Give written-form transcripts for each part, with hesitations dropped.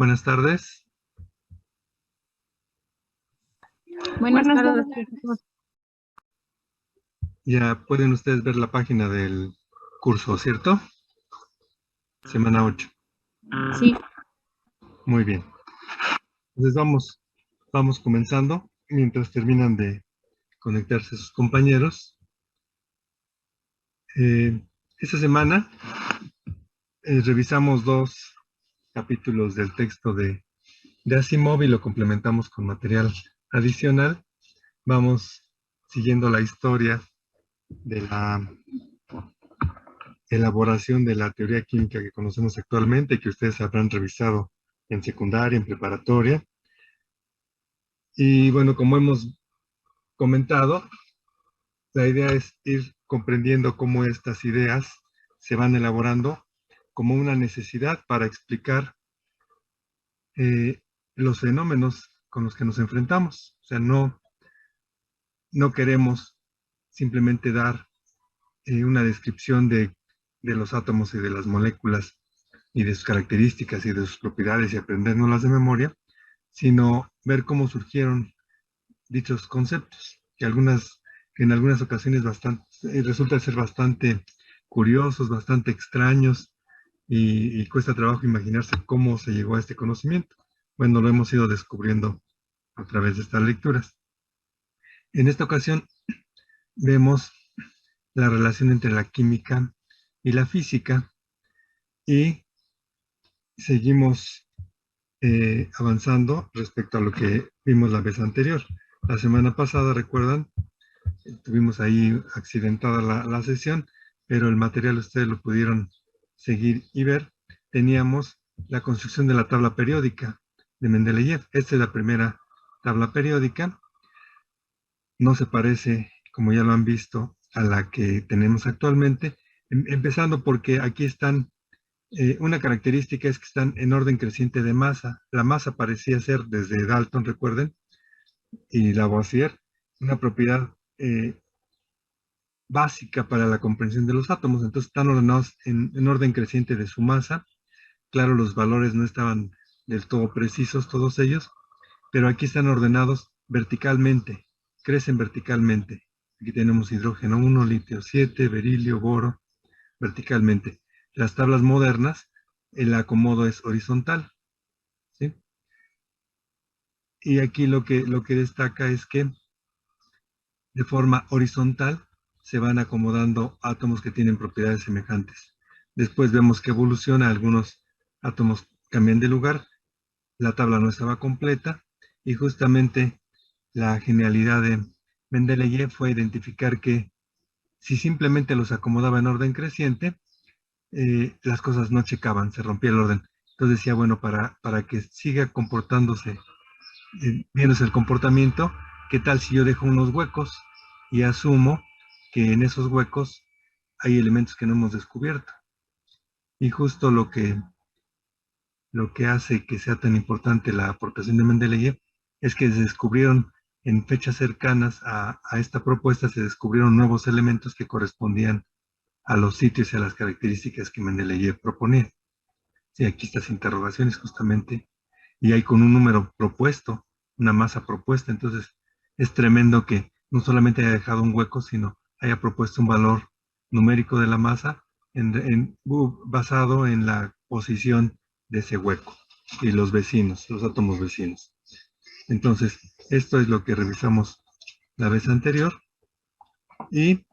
Buenas tardes. Buenas tardes. Ya pueden ustedes ver la página del curso, ¿cierto? Semana 8. Sí. Muy bien. Entonces vamos comenzando. Mientras terminan de conectarse sus compañeros. Esta semana revisamos 2 capítulos del texto de Asimov y lo complementamos con material adicional. Vamos siguiendo la historia de la elaboración de la teoría química que conocemos actualmente y que ustedes habrán revisado en secundaria, en preparatoria. Y bueno, como hemos comentado, la idea es ir comprendiendo cómo estas ideas se van elaborando como una necesidad para explicar los fenómenos con los que nos enfrentamos. O sea, no queremos simplemente dar una descripción de los átomos y de las moléculas y de sus características y de sus propiedades y aprendernoslas de memoria, sino ver cómo surgieron dichos conceptos, que en algunas ocasiones resulta ser bastante curiosos, bastante extraños, y cuesta trabajo imaginarse cómo se llegó a este conocimiento. Bueno, lo hemos ido descubriendo a través de estas lecturas. En esta ocasión vemos la relación entre la química y la física y seguimos avanzando respecto a lo que vimos la vez anterior. La semana pasada, recuerdan, tuvimos ahí accidentada la sesión, pero el material ustedes lo pudieron seguir y ver. Teníamos la construcción de la tabla periódica de Mendeleev. Esta es la primera tabla periódica. No se parece, como ya lo han visto, a la que tenemos actualmente, empezando porque aquí están, una característica es que están en orden creciente de masa. La masa parecía ser desde Dalton, recuerden, y Lavoisier, una propiedad básica para la comprensión de los átomos. Entonces están ordenados en orden creciente de su masa. Claro, los valores no estaban del todo precisos todos ellos, pero aquí están ordenados verticalmente, crecen verticalmente. Aquí tenemos hidrógeno 1, litio 7, berilio, boro, verticalmente. Las tablas modernas, el acomodo es horizontal, ¿sí? Y aquí lo que destaca es que de forma horizontal se van acomodando átomos que tienen propiedades semejantes. Después vemos que evoluciona, algunos átomos cambian de lugar, la tabla no estaba completa y justamente la genialidad de Mendeleev fue identificar que si simplemente los acomodaba en orden creciente, las cosas no checaban, se rompía el orden. Entonces decía, bueno, para que siga comportándose, viéndose el comportamiento, ¿qué tal si yo dejo unos huecos y asumo que en esos huecos hay elementos que no hemos descubierto? Y justo lo que hace que sea tan importante la aportación de Mendeleev es que se descubrieron en fechas cercanas a esta propuesta, se descubrieron nuevos elementos que correspondían a los sitios y a las características que Mendeleev proponía. Sí, aquí estas interrogaciones justamente, y hay con un número propuesto, una masa propuesta. Entonces es tremendo que no solamente haya dejado un hueco, sino haya propuesto un valor numérico de la masa basado en la posición de ese hueco y los vecinos, los átomos vecinos. Entonces, esto es lo que revisamos la vez anterior y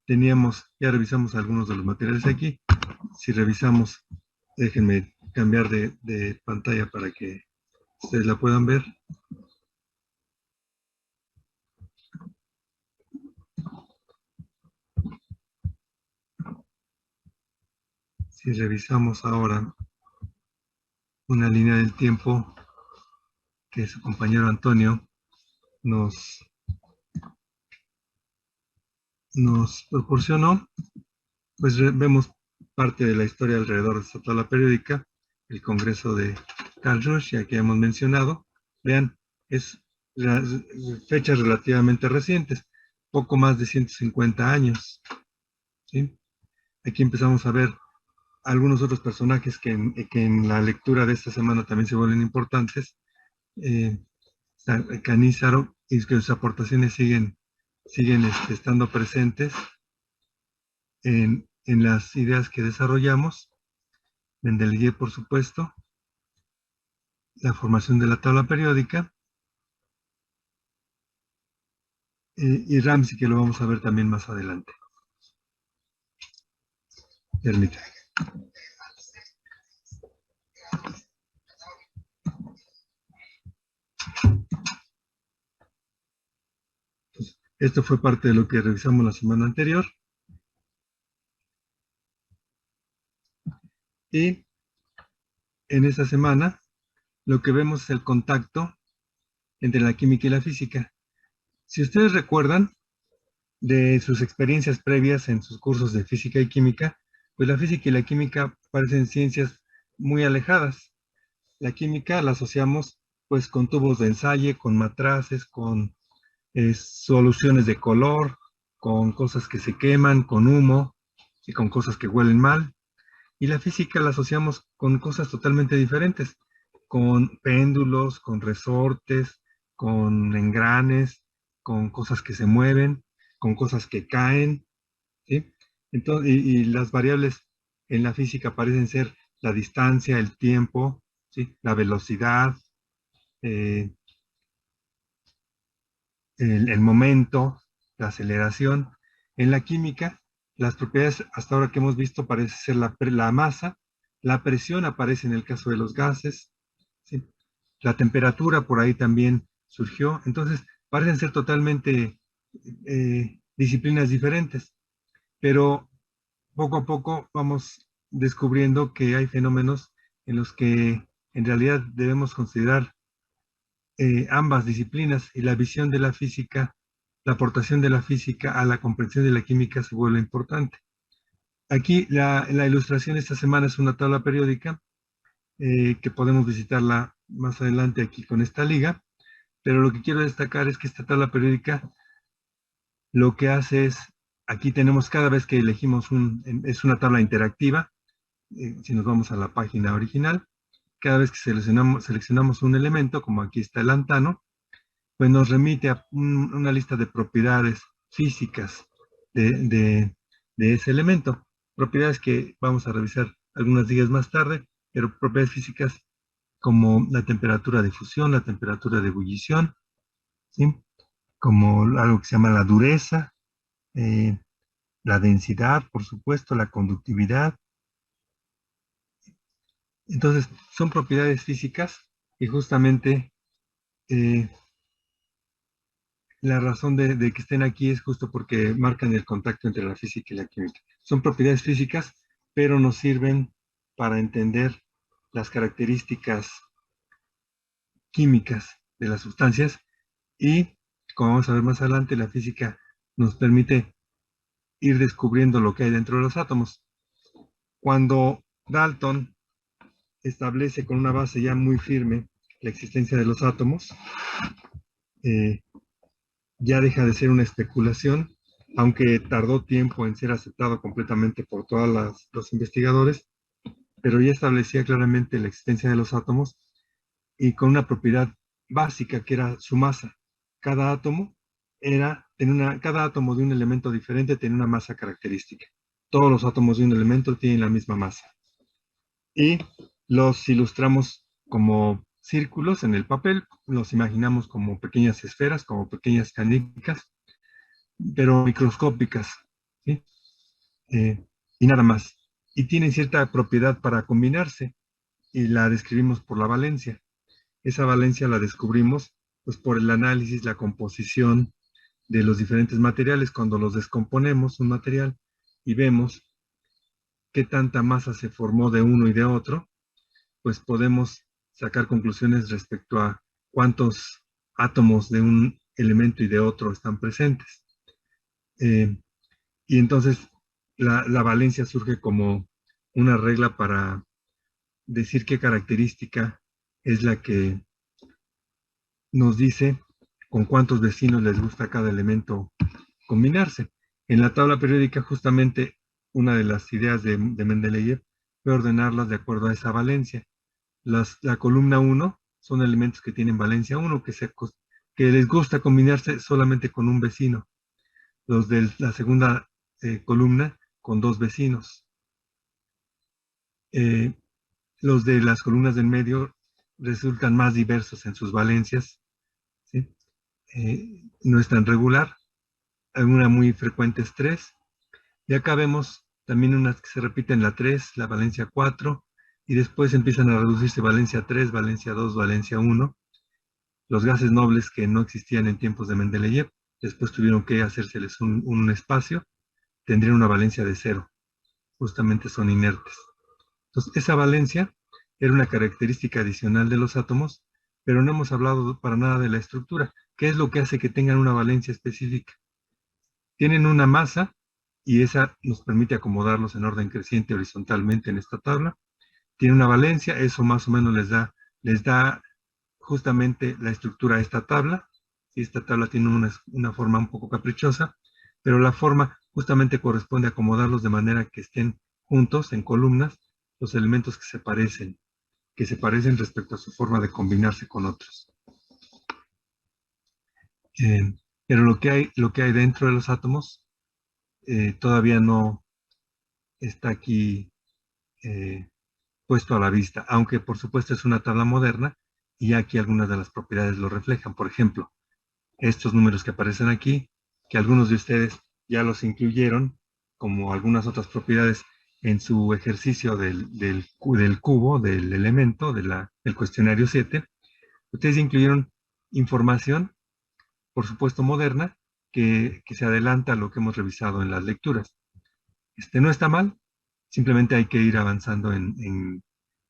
ya revisamos algunos de los materiales aquí. Si revisamos, déjenme cambiar de pantalla para que ustedes la puedan ver. Si revisamos ahora una línea del tiempo que su compañero Antonio nos proporcionó, pues vemos parte de la historia alrededor de esta tabla periódica, el congreso de Carl Rush, ya que hemos mencionado. Vean, es fechas relativamente recientes, poco más de 150 años, ¿sí? Aquí empezamos a ver algunos otros personajes que en la lectura de esta semana también se vuelven importantes. Canízaro, y que sus aportaciones siguen estando presentes en las ideas que desarrollamos. Mendeleev, por supuesto, la formación de la tabla periódica, y Ramsey, que lo vamos a ver también más adelante. Permítame. Esto fue parte de lo que revisamos la semana anterior. Y en esta semana lo que vemos es el contacto entre la química y la física. Si ustedes recuerdan de sus experiencias previas en sus cursos de física y química, pues la física y la química parecen ciencias muy alejadas. La química la asociamos pues con tubos de ensayo, con matraces, con soluciones de color, con cosas que se queman, con humo y con cosas que huelen mal. Y la física la asociamos con cosas totalmente diferentes, con péndulos, con resortes, con engranes, con cosas que se mueven, con cosas que caen, ¿sí? Entonces, y las variables en la física parecen ser la distancia, el tiempo, ¿sí? La velocidad, eh, el momento, la aceleración. En la química, las propiedades hasta ahora que hemos visto parece ser la masa, la presión aparece en el caso de los gases, ¿sí? La temperatura por ahí también surgió. Entonces, parecen ser totalmente disciplinas diferentes, pero poco a poco vamos descubriendo que hay fenómenos en los que en realidad debemos considerar ambas disciplinas, y la visión de la física, la aportación de la física a la comprensión de la química se vuelve importante. Aquí la ilustración de esta semana es una tabla periódica que podemos visitarla más adelante aquí con esta liga, pero lo que quiero destacar es que esta tabla periódica lo que hace es, aquí tenemos cada vez que elegimos es una tabla interactiva, si nos vamos a la página original, cada vez que seleccionamos un elemento, como aquí está el lantano, pues nos remite a una lista de propiedades físicas de ese elemento. Propiedades que vamos a revisar algunos días más tarde, pero propiedades físicas como la temperatura de fusión, la temperatura de ebullición, ¿sí? Como algo que se llama la dureza, eh, la densidad, por supuesto, la conductividad. Entonces, son propiedades físicas y justamente la razón de que estén aquí es justo porque marcan el contacto entre la física y la química. Son propiedades físicas, pero nos sirven para entender las características químicas de las sustancias y, como vamos a ver más adelante, la física nos permite ir descubriendo lo que hay dentro de los átomos. Cuando Dalton establece con una base ya muy firme la existencia de los átomos, ya deja de ser una especulación, aunque tardó tiempo en ser aceptado completamente por todos los investigadores, pero ya establecía claramente la existencia de los átomos y con una propiedad básica que era su masa. Cada átomo cada átomo de un elemento diferente tiene una masa característica. Todos los átomos de un elemento tienen la misma masa. Y los ilustramos como círculos en el papel, los imaginamos como pequeñas esferas, como pequeñas canicas, pero microscópicas, ¿sí? Y nada más. Y tienen cierta propiedad para combinarse y la describimos por la valencia. Esa valencia la descubrimos pues por el análisis, la composición de los diferentes materiales. Cuando los descomponemos un material y vemos qué tanta masa se formó de uno y de otro, pues podemos sacar conclusiones respecto a cuántos átomos de un elemento y de otro están presentes. Y entonces la valencia surge como una regla para decir qué característica es la que nos dice con cuántos vecinos les gusta a cada elemento combinarse. En la tabla periódica, justamente, una de las ideas de Mendeleev voy a ordenarlas de acuerdo a esa valencia. La columna 1 son elementos que tienen valencia 1, que les gusta combinarse solamente con un vecino. Los de la segunda columna con dos vecinos. Los de las columnas del medio resultan más diversos en sus valencias, ¿sí? No es tan regular. Una muy frecuente es 3. Y acá vemos también unas que se repiten, la 3, la valencia 4, y después empiezan a reducirse valencia 3, valencia 2, valencia 1. Los gases nobles que no existían en tiempos de Mendeleev, después tuvieron que hacérseles un espacio, tendrían una valencia de 0. Justamente son inertes. Entonces, esa valencia era una característica adicional de los átomos, pero no hemos hablado para nada de la estructura. ¿Qué es lo que hace que tengan una valencia específica? Tienen una masa y esa nos permite acomodarlos en orden creciente horizontalmente en esta tabla. Tiene una valencia, eso más o menos les da justamente la estructura a esta tabla. Y esta tabla tiene una forma un poco caprichosa, pero la forma justamente corresponde a acomodarlos de manera que estén juntos en columnas los elementos que se parecen respecto a su forma de combinarse con otros. Pero lo que hay dentro de los átomos todavía no está aquí puesto a la vista, aunque por supuesto es una tabla moderna y aquí algunas de las propiedades lo reflejan. Por ejemplo, estos números que aparecen aquí, que algunos de ustedes ya los incluyeron, como algunas otras propiedades en su ejercicio del cubo, del elemento, del cuestionario 7, ustedes incluyeron información, por supuesto moderna, que se adelanta a lo que hemos revisado en las lecturas. No está mal, simplemente hay que ir avanzando en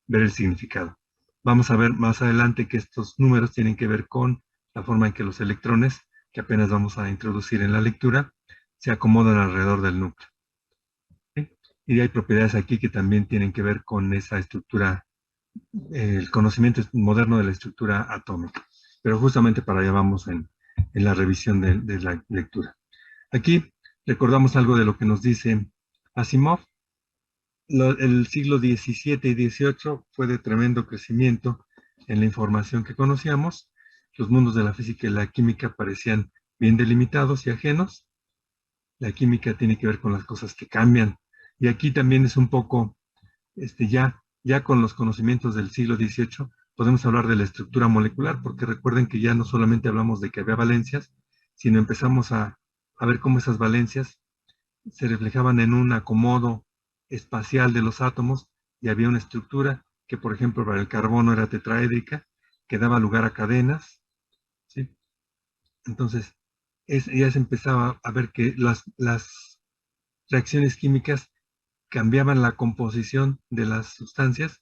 ver el significado. Vamos a ver más adelante que estos números tienen que ver con la forma en que los electrones, que apenas vamos a introducir en la lectura, se acomodan alrededor del núcleo. ¿Sí? Y hay propiedades aquí que también tienen que ver con esa estructura, el conocimiento moderno de la estructura atómica. Pero justamente para allá vamos en la revisión de la lectura. Aquí recordamos algo de lo que nos dice Asimov. El siglo XVII y XVIII fue de tremendo crecimiento en la información que conocíamos. Los mundos de la física y la química parecían bien delimitados y ajenos. La química tiene que ver con las cosas que cambian. Y aquí también es un poco, ya con los conocimientos del siglo XVIII, podemos hablar de la estructura molecular, porque recuerden que ya no solamente hablamos de que había valencias, sino empezamos a ver cómo esas valencias se reflejaban en un acomodo espacial de los átomos y había una estructura que, por ejemplo, para el carbono era tetraédrica, que daba lugar a cadenas, ¿sí? Entonces, ya se empezaba a ver que las reacciones químicas cambiaban la composición de las sustancias,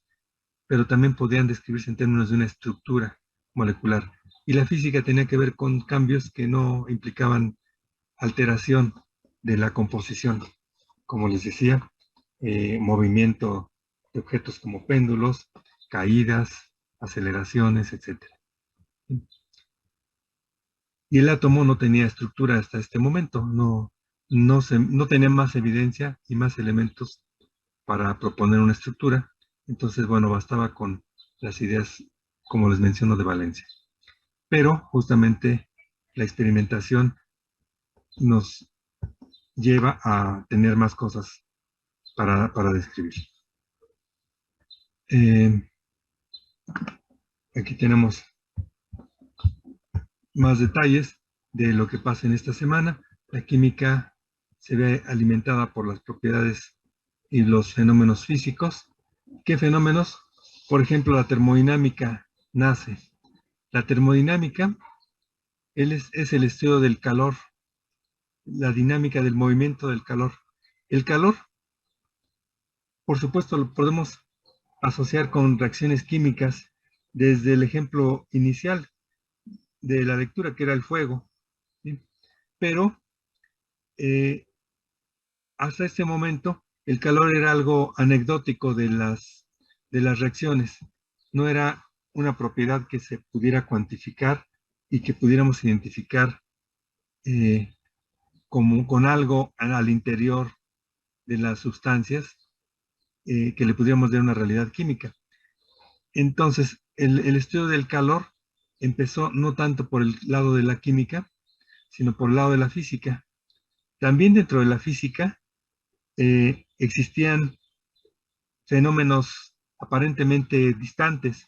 pero también podían describirse en términos de una estructura molecular. Y la física tenía que ver con cambios que no implicaban alteración de la composición. Como les decía, movimiento de objetos como péndulos, caídas, aceleraciones, etc. Y el átomo no tenía estructura hasta este momento, no tenía más evidencia y más elementos para proponer una estructura. Entonces, bueno, bastaba con las ideas, como les menciono, de Valencia. Pero justamente la experimentación nos lleva a tener más cosas para describir. Aquí tenemos más detalles de lo que pasa en esta semana. La química se ve alimentada por las propiedades y los fenómenos físicos. ¿Qué fenómenos? Por ejemplo, la termodinámica nace. La termodinámica es el estudio del calor, la dinámica del movimiento del calor. El calor, por supuesto, lo podemos asociar con reacciones químicas desde el ejemplo inicial de la lectura, que era el fuego, ¿sí? Pero hasta este momento el calor era algo anecdótico de las reacciones, no era una propiedad que se pudiera cuantificar y que pudiéramos identificar como con algo al interior de las sustancias, que le pudiéramos dar una realidad química. Entonces, el estudio del calor empezó no tanto por el lado de la química, sino por el lado de la física. También dentro de la física existían fenómenos aparentemente distantes.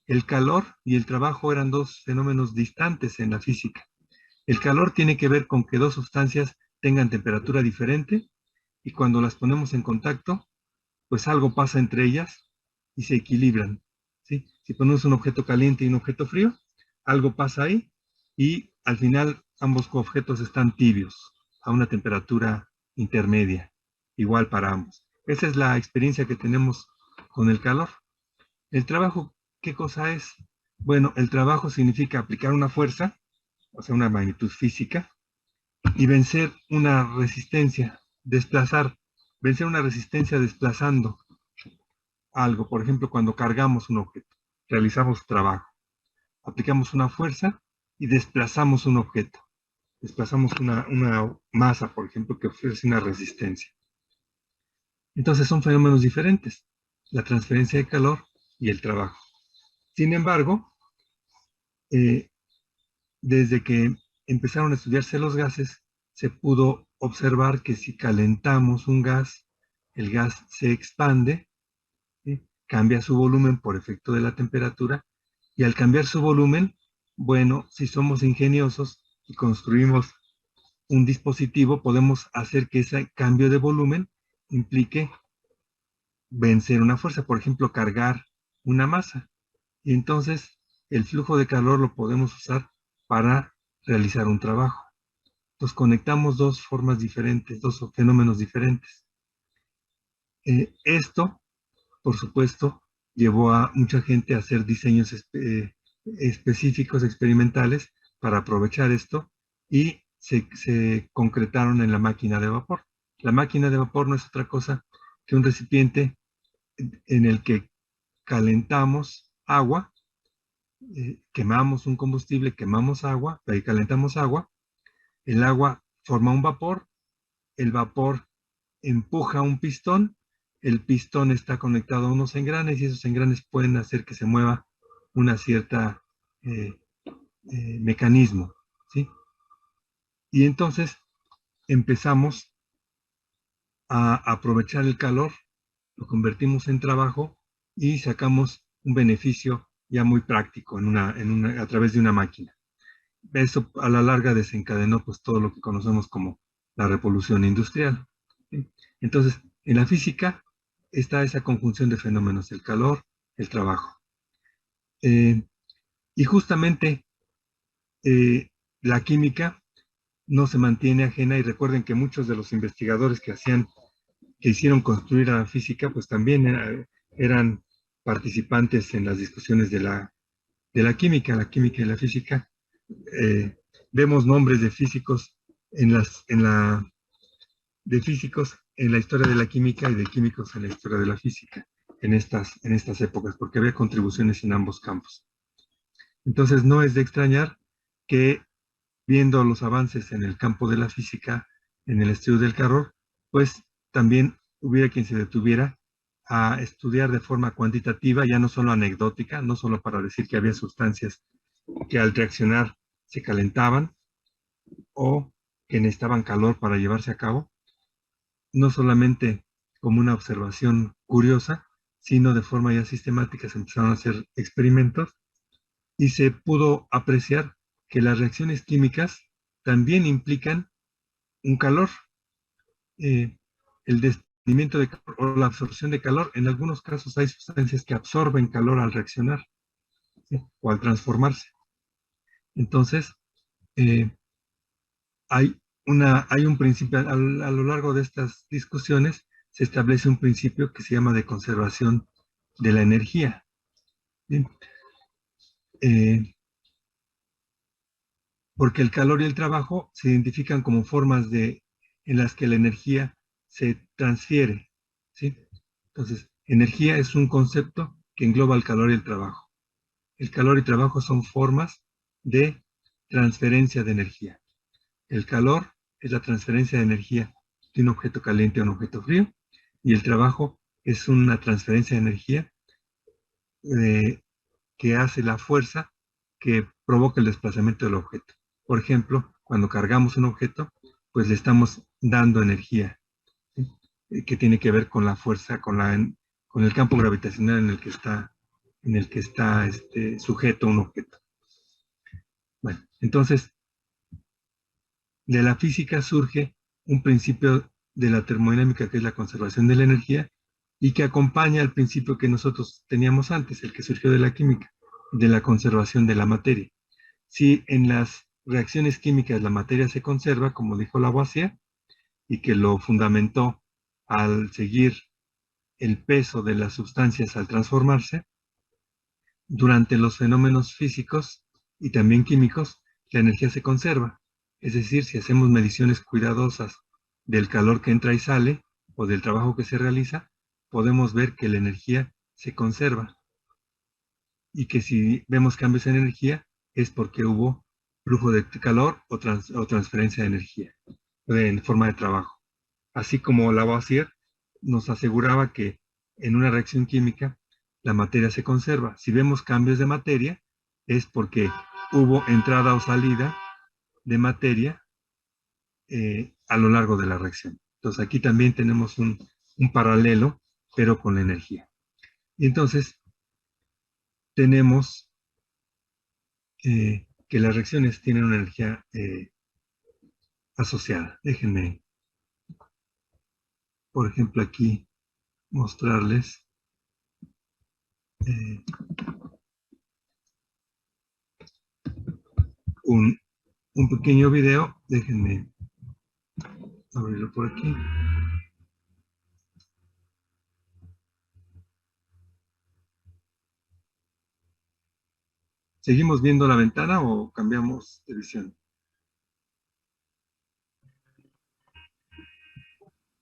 El calor y el trabajo eran dos fenómenos distantes en la física. El calor tiene que ver con que dos sustancias tengan temperatura diferente y cuando las ponemos en contacto, pues algo pasa entre ellas y se equilibran, ¿sí? Si ponemos un objeto caliente y un objeto frío, algo pasa ahí y al final ambos objetos están tibios a una temperatura intermedia, igual para ambos. Esa es la experiencia que tenemos con el calor. El trabajo, ¿qué cosa es? Bueno, el trabajo significa aplicar una fuerza, o sea, una magnitud física, y vencer una resistencia, vencer una resistencia desplazando algo. Por ejemplo, cuando cargamos un objeto, realizamos trabajo, aplicamos una fuerza y desplazamos un objeto. Desplazamos una masa, por ejemplo, que ofrece una resistencia. Entonces son fenómenos diferentes, la transferencia de calor y el trabajo. Sin embargo, eh, desde que empezaron a estudiarse los gases, se pudo observar que si calentamos un gas, el gas se expande, ¿sí? Cambia su volumen por efecto de la temperatura, y al cambiar su volumen, bueno, si somos ingeniosos y construimos un dispositivo, podemos hacer que ese cambio de volumen implique vencer una fuerza, por ejemplo, cargar una masa. Y entonces el flujo de calor lo podemos usar para realizar un trabajo. Entonces conectamos dos formas diferentes, dos fenómenos diferentes. Esto, por supuesto, llevó a mucha gente a hacer diseños específicos, experimentales, para aprovechar esto y se concretaron en la máquina de vapor. La máquina de vapor no es otra cosa que un recipiente en el que calentamos agua, quemamos un combustible, quemamos agua, ahí calentamos agua, el agua forma un vapor, el vapor empuja un pistón, el pistón está conectado a unos engranes y esos engranes pueden hacer que se mueva una cierta mecanismo, ¿sí? Y entonces empezamos a aprovechar el calor, lo convertimos en trabajo y sacamos un beneficio ya muy práctico a través de una máquina. Eso a la larga desencadenó pues todo lo que conocemos como la revolución industrial, ¿sí? Entonces, en la física está esa conjunción de fenómenos, el calor, el trabajo. Eh, y justamente eh, la química no se mantiene ajena, y recuerden que muchos de los investigadores que hicieron construir a la física, pues también eran participantes en las discusiones de la química y la física. eh, Vemos nombres de físicos de físicos en la historia de la química y de químicos en la historia de la física en estas épocas, porque había contribuciones en ambos campos. Entonces no es de extrañar que viendo los avances en el campo de la física, en el estudio del calor, pues también hubiera quien se detuviera a estudiar de forma cuantitativa, ya no solo anecdótica, no solo para decir que había sustancias que al reaccionar se calentaban o que necesitaban calor para llevarse a cabo, no solamente como una observación curiosa, sino de forma ya sistemática se empezaron a hacer experimentos y se pudo apreciar que las reacciones químicas también implican un calor, eh, el desprendimiento de calor o la absorción de calor. En algunos casos hay sustancias que absorben calor al reaccionar, ¿sí? O al transformarse. Entonces, eh, hay un principio, a lo largo de estas discusiones, se establece un principio que se llama de conservación de la energía. ¿Sí? Eh, Porque el calor y el trabajo se identifican como formas en las que la energía se transfiere, ¿sí? Entonces, energía es un concepto que engloba el calor y el trabajo. El calor y trabajo son formas de transferencia de energía. El calor es la transferencia de energía de un objeto caliente a un objeto frío, y el trabajo es una transferencia de energía que hace la fuerza que provoca el desplazamiento del objeto. Por ejemplo, cuando cargamos un objeto, pues le estamos dando energía, ¿sí? Que tiene que ver con la fuerza, con el campo gravitacional en el que está sujeto un objeto. Bueno, entonces, de la física surge un principio de la termodinámica que es la conservación de la energía y que acompaña al principio que nosotros teníamos antes, el que surgió de la química, de la conservación de la materia. Si en las reacciones químicas la materia se conserva, como dijo Lavoisier, y que lo fundamentó al seguir el peso de las sustancias al transformarse, durante los fenómenos físicos y también químicos, la energía se conserva. Es decir, si hacemos mediciones cuidadosas del calor que entra y sale o del trabajo que se realiza, podemos ver que la energía se conserva y que si vemos cambios en energía es porque hubo flujo de calor o transferencia de energía en forma de trabajo. Así como Lavoisier nos aseguraba que en una reacción química la materia se conserva. Si vemos cambios de materia es porque hubo entrada o salida de materia a lo largo de la reacción. Entonces aquí también tenemos un paralelo, pero con la energía. Y entonces tenemos que las reacciones tienen una energía asociada. Déjenme, por ejemplo, aquí mostrarles eh, un, un pequeño video. Déjenme abrirlo por aquí. ¿Seguimos viendo la ventana o cambiamos de visión?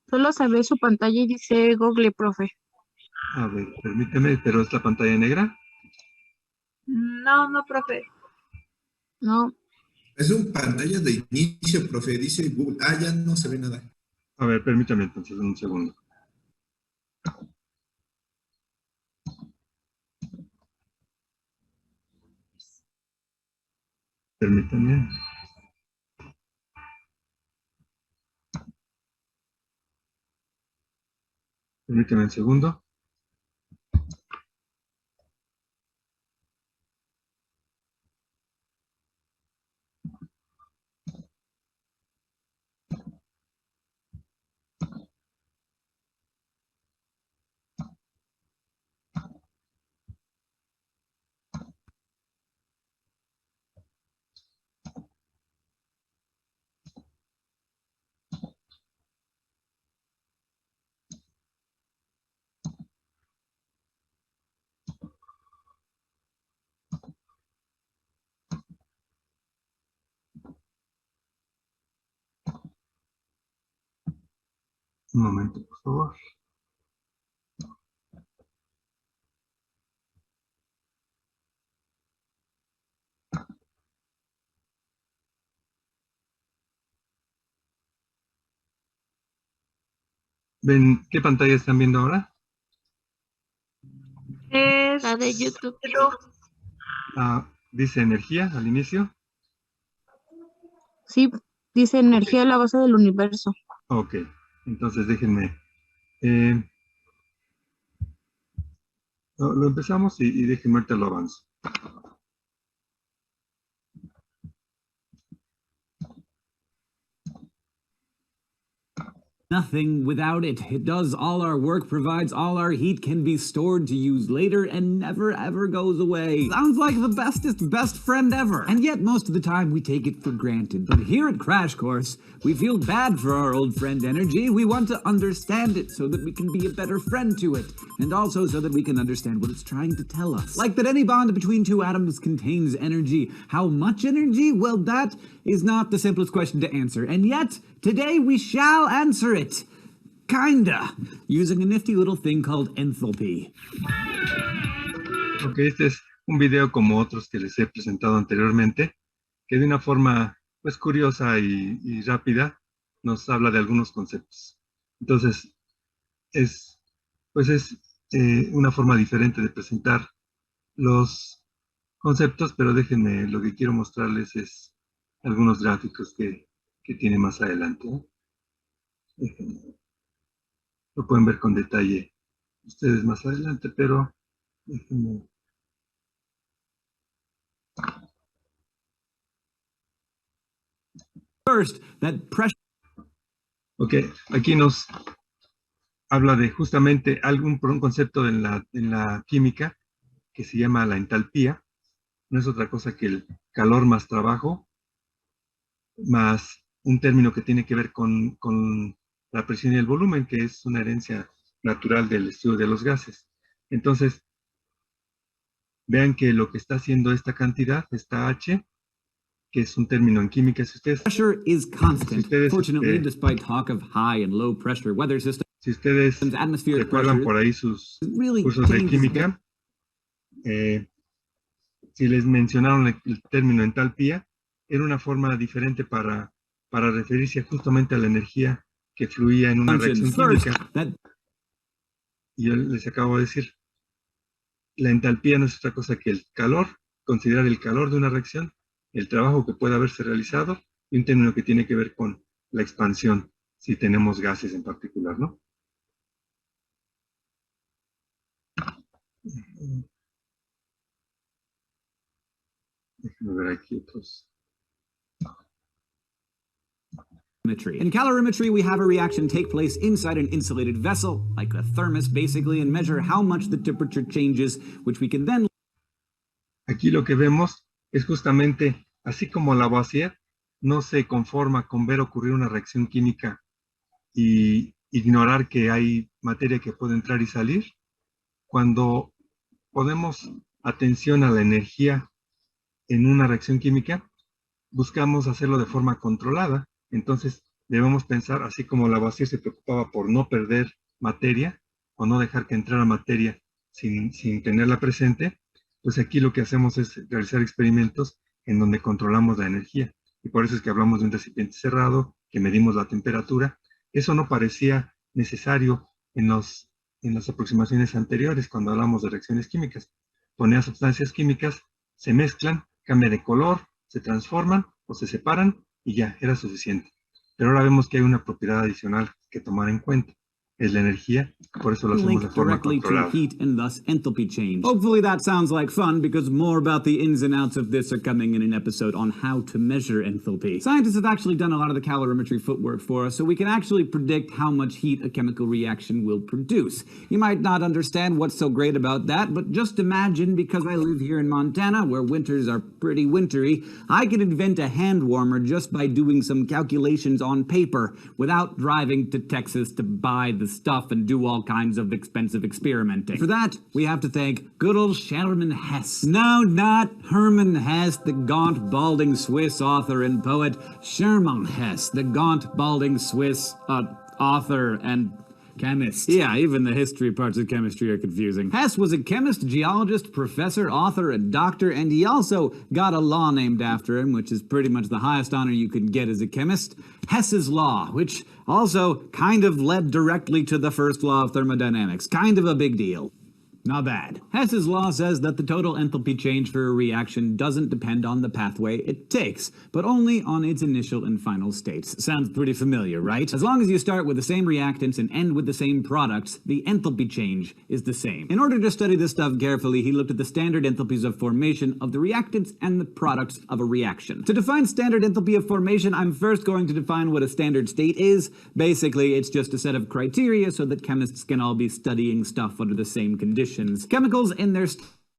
Solo se ve su pantalla y dice Google, profe. A ver, permíteme, pero es la pantalla negra. No, no, profe. No, Es un pantalla de inicio, profe, dice Google. Ah, ya no se ve nada. A ver, permítame entonces un segundo. Permítame. Permítame un segundo. Un momento, por favor. ¿Ven qué pantalla están viendo ahora? es La de YouTube. Ah, dice energía al inicio. Sí, dice energía a la base del universo. Ok, entonces déjenme. eh, lo empezamos y déjenme ahorita lo avanzo. Nothing without it. It does all our work, provides all our heat, can be stored to use later, and never ever goes away. Sounds like the bestest best friend ever. And yet most of the time we take it for granted. But here at Crash Course, we feel bad for our old friend energy. We want to understand it so that we can be a better friend to it. And also so that we can understand what it's trying to tell us. Like that any bond between two atoms contains energy. How much energy? Well, that is not the simplest question to answer. And yet, today we shall answer it. Kinda. Using a nifty little thing called enthalpy. Ok, este es un video como otros que les he presentado anteriormente, que de una forma pues curiosa y rápida nos habla de algunos conceptos. Entonces, es pues es una forma diferente de presentar los conceptos, pero déjenme, lo que quiero mostrarles es algunos gráficos que tiene más adelante, ¿no? Déjenme, lo pueden ver con detalle ustedes más adelante, pero déjenme. First, that pressure. Ok, aquí nos habla de justamente un concepto en la química que se llama la entalpía. No es otra cosa que el calor más trabajo, más un término que tiene que ver con la presión y el volumen, que es una herencia natural del estudio de los gases. Entonces, vean que lo que está haciendo esta cantidad, esta H, que es un término en química, si ustedes... Pressure is constant. ustedes, Fortunately, despite talk of high and low pressure weather systems, si ustedes atmospheric recuerdan pressure por ahí sus really cursos de changes química, si les mencionaron el término entalpía, era una forma diferente para referirse justamente a la energía que fluía en una reacción química. Y yo les acabo de decir, la entalpía no es otra cosa que el calor, considerar el calor de una reacción, el trabajo que puede haberse realizado, y un término que tiene que ver con la expansión, si tenemos gases en particular, ¿no? Déjenme ver aquí otros. In calorimetry, we have a reaction take place inside an insulated vessel, like a thermos basically, and measure how much the temperature changes, which we can then... Aquí lo que vemos es justamente, así como Lavoisier no se conforma con ver ocurrir una reacción química y ignorar que hay materia que puede entrar y salir, cuando ponemos atención a la energía en una reacción química, buscamos hacerlo de forma controlada. Entonces debemos pensar, así como Lavoisier se preocupaba por no perder materia o no dejar que entrara materia sin tenerla presente, pues aquí lo que hacemos es realizar experimentos en donde controlamos la energía. Y por eso es que hablamos de un recipiente cerrado, que medimos la temperatura. Eso no parecía necesario en las aproximaciones anteriores cuando hablamos de reacciones químicas. Ponía sustancias químicas, se mezclan, cambian de color, se transforman o se separan y ya, era suficiente. Pero ahora vemos que hay una propiedad adicional que tomar en cuenta. Es la energía, por eso lo hacemos de forma controlada. To heat and thus enthalpy change. Hopefully that sounds like fun, because more about the ins and outs of this are coming in an episode on how to measure enthalpy. Scientists have actually done a lot of the calorimetry footwork for us, so we can actually predict how much heat a chemical reaction will produce. You might not understand what's so great about that, but just imagine, because I live here in Montana, where winters are pretty wintry, I can invent a hand warmer just by doing some calculations on paper, without driving to Texas to buy the stuff and do all kinds of expensive experimenting. For that, we have to thank good old Sherman Hess. No, not Hermann Hesse, the gaunt, balding Swiss author and poet. Sherman Hess, the gaunt, balding Swiss author and chemist. Yeah, even the history parts of chemistry are confusing. Hess was a chemist, geologist, professor, author, and doctor, and he also got a law named after him, which is pretty much the highest honor you could get as a chemist. Hess's Law, which also kind of led directly to the first law of thermodynamics. Kind of a big deal. Not bad. Hess's law says that the total enthalpy change for a reaction doesn't depend on the pathway it takes, but only on its initial and final states. Sounds pretty familiar, right? As long as you start with the same reactants and end with the same products, the enthalpy change is the same. In order to study this stuff carefully, he looked at the standard enthalpies of formation of the reactants and the products of a reaction. To define standard enthalpy of formation, I'm first going to define what a standard state is. Basically, it's just a set of criteria so that chemists can all be studying stuff under the same conditions. Chemicals in their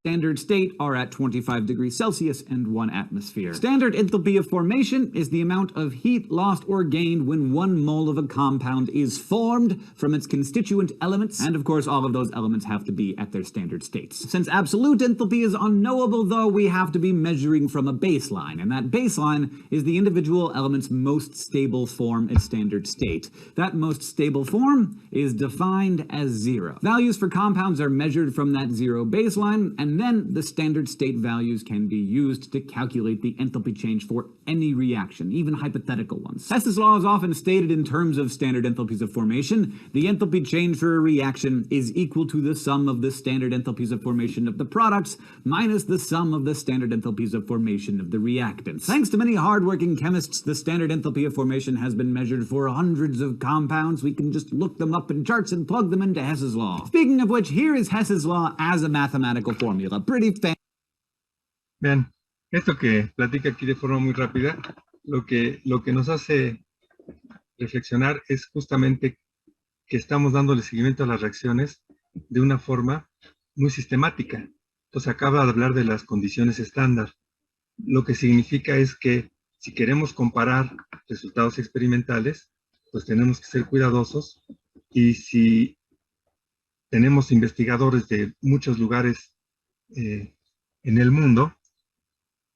standard state are at 25 degrees Celsius and 1 atmosphere. Standard enthalpy of formation is the amount of heat lost or gained when 1 mole of a compound is formed from its constituent elements, and of course all of those elements have to be at their standard states. Since absolute enthalpy is unknowable, though, we have to be measuring from a baseline, and that baseline is the individual element's most stable form at standard state. That most stable form is defined as 0. Values for compounds are measured from that 0 baseline, and and then the standard state values can be used to calculate the enthalpy change for any reaction, even hypothetical ones. Hess's law is often stated in terms of standard enthalpies of formation. The enthalpy change for a reaction is equal to the sum of the standard enthalpies of formation of the products minus the sum of the standard enthalpies of formation of the reactants. Thanks to many hardworking chemists, the standard enthalpy of formation has been measured for hundreds of compounds. We can just look them up in charts and plug them into Hess's law. Speaking of which, here is Hess's law as a mathematical formula. Pretty fancy. Vean, esto que platica aquí de forma muy rápida, lo que nos hace reflexionar es justamente que estamos dándole seguimiento a las reacciones de una forma muy sistemática. Entonces acaba de hablar de las condiciones estándar. Lo que significa es que si queremos comparar resultados experimentales, pues tenemos que ser cuidadosos, y si tenemos investigadores de muchos lugares en el mundo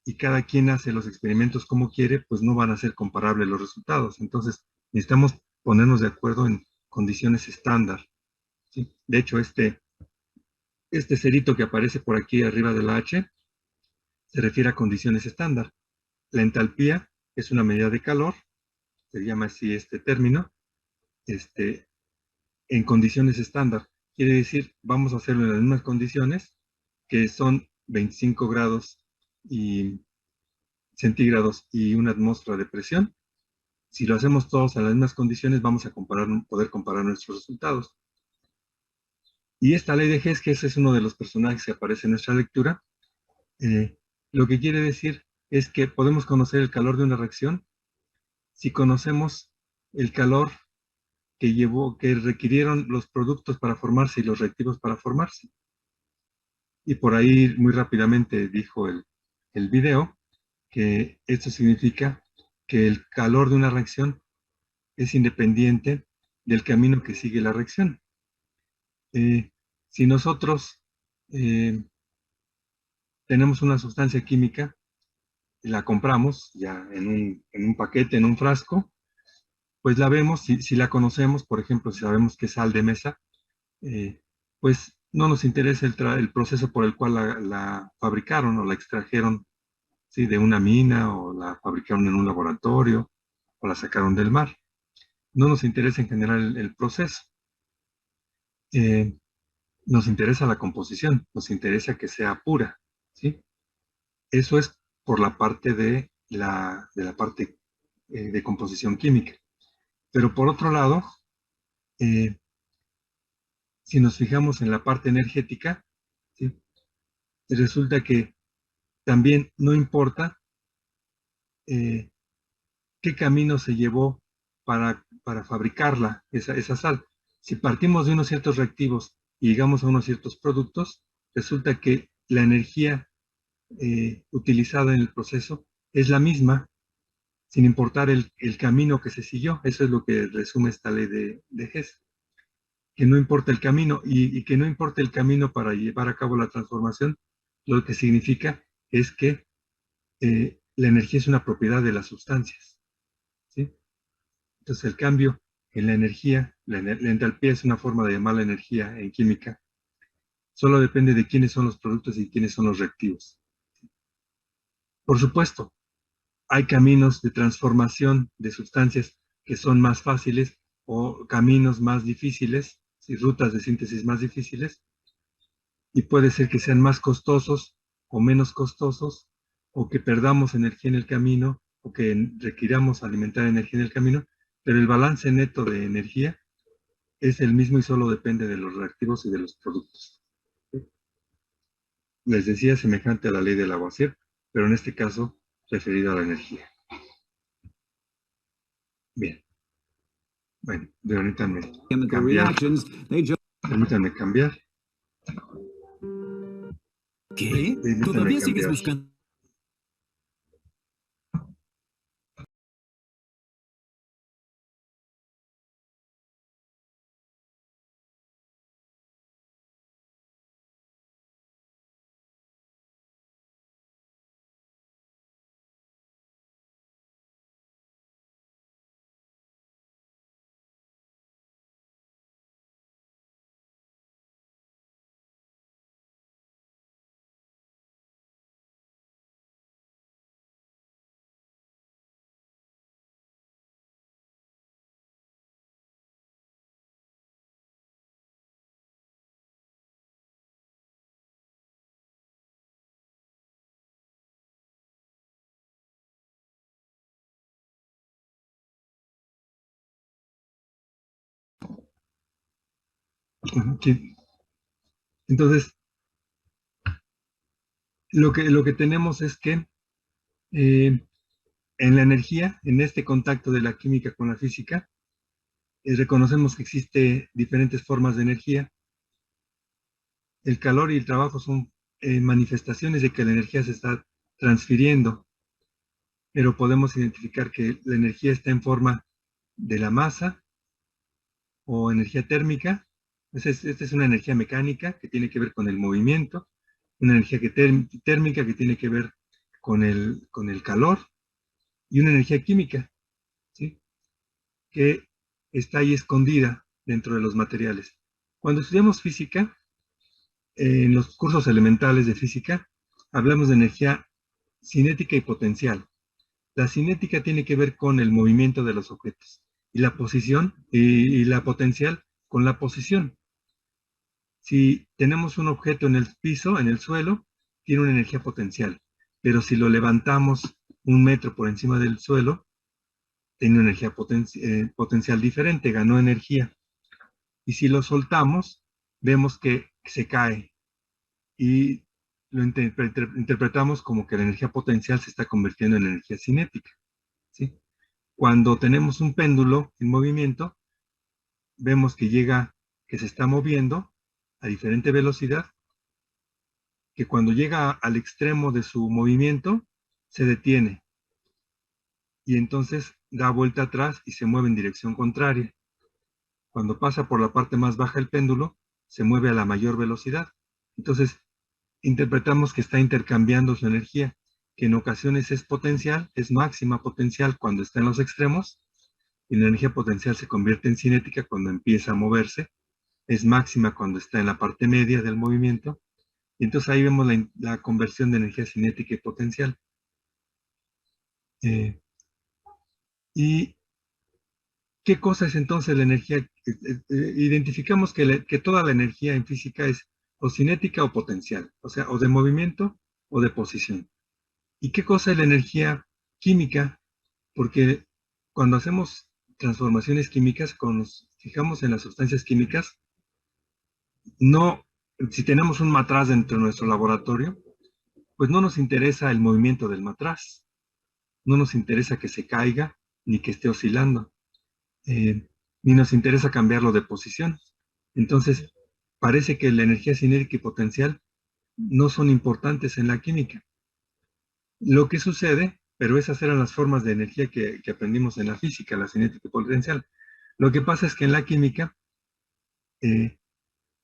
y cada quien hace los experimentos como quiere, pues no van a ser comparables los resultados. Entonces necesitamos ponernos de acuerdo en condiciones estándar, ¿sí? De hecho, este cerito que aparece por aquí arriba de la H se refiere a condiciones estándar. La entalpía es una medida de calor, se llama así este término, en condiciones estándar. Quiere decir, vamos a hacerlo en las mismas condiciones, que son 25 grados y centígrados y una atmósfera de presión. Si lo hacemos todos a las mismas condiciones, vamos a poder comparar nuestros resultados. Y esta ley de Hess, que ese es uno de los personajes que aparece en nuestra lectura, lo que quiere decir es que podemos conocer el calor de una reacción si conocemos el calor que requirieron los productos para formarse y los reactivos para formarse. Y por ahí muy rápidamente dijo el video que esto significa que el calor de una reacción es independiente del camino que sigue la reacción. Si nosotros tenemos una sustancia química, la compramos ya en un paquete, en un frasco, pues la vemos, si la conocemos, por ejemplo, si sabemos que es sal de mesa, pues no nos interesa el proceso por el cual la fabricaron o la extrajeron, ¿sí?, de una mina, o la fabricaron en un laboratorio, o la sacaron del mar. No nos interesa en general el proceso. Nos interesa la composición, nos interesa que sea pura, ¿sí? Eso es por la parte de la parte de composición química. Pero por otro lado, si nos fijamos en la parte energética, ¿sí?, resulta que también no importa qué camino se llevó para fabricarla, esa sal. Si partimos de unos ciertos reactivos y llegamos a unos ciertos productos, resulta que la energía utilizada en el proceso es la misma, sin importar el camino que se siguió. Eso es lo que resume esta ley de Hess. Que no importa el camino, y que no importa el camino para llevar a cabo la transformación, lo que significa es que la energía es una propiedad de las sustancias, ¿sí? Entonces el cambio en la energía, la entalpía es una forma de llamar la energía en química, solo depende de quiénes son los productos y quiénes son los reactivos. Por supuesto, hay caminos de transformación de sustancias que son más fáciles, o caminos más difíciles, ¿sí?, rutas de síntesis más difíciles, y puede ser que sean más costosos o menos costosos, o que perdamos energía en el camino, o que requiramos alimentar energía en el camino, pero el balance neto de energía es el mismo y solo depende de los reactivos y de los productos. Les decía, semejante a la ley de Lavoisier, pero en este caso referido a la energía. Bien. Bueno, permítanme Chemical cambiar. reactions, Permítanme cambiar. ¿Qué? Permítanme ¿Todavía sigues cambiar. buscando? Sí. Entonces, lo que tenemos es que en la energía, en este contacto de la química con la física, reconocemos que existe diferentes formas de energía. El calor y el trabajo son manifestaciones de que la energía se está transfiriendo, pero podemos identificar que la energía está en forma de la masa o energía térmica. Esta es una energía mecánica que tiene que ver con el movimiento, una energía térmica que tiene que ver con el calor y una energía química, ¿sí? Que está ahí escondida dentro de los materiales. Cuando estudiamos física, en los cursos elementales de física, hablamos de energía cinética y potencial. La cinética tiene que ver con el movimiento de los objetos y la posición y la potencial con la posición. Si tenemos un objeto en el piso, en el suelo, tiene una energía potencial, pero si lo levantamos 1 metro por encima del suelo, tiene una energía potencial diferente, ganó energía. Y si lo soltamos, vemos que se cae y lo interpretamos como que la energía potencial se está convirtiendo en energía cinética, ¿sí? Cuando tenemos un péndulo en movimiento, vemos que se está moviendo a diferente velocidad, que cuando llega al extremo de su movimiento, se detiene y entonces da vuelta atrás y se mueve en dirección contraria. Cuando pasa por la parte más baja del péndulo, se mueve a la mayor velocidad. Entonces, interpretamos que está intercambiando su energía, que en ocasiones es potencial, es máxima potencial cuando está en los extremos, y la energía potencial se convierte en cinética cuando empieza a moverse, es máxima cuando está en la parte media del movimiento, y entonces ahí vemos la conversión de energía cinética y potencial. ¿Y qué cosa es entonces la energía? Identificamos que toda la energía en física es o cinética o potencial, o sea, o de movimiento o de posición. ¿Y qué cosa es la energía química? Porque cuando hacemos transformaciones químicas, cuando nos fijamos en las sustancias químicas, no, si tenemos un matraz dentro de nuestro laboratorio, pues no nos interesa el movimiento del matraz, no nos interesa que se caiga ni que esté oscilando, ni nos interesa cambiarlo de posición. Entonces, parece que la energía cinética y potencial no son importantes en la química. Lo que sucede, pero esas eran las formas de energía que aprendimos en la física, la cinética y potencial. Lo que pasa es que en la química, eh,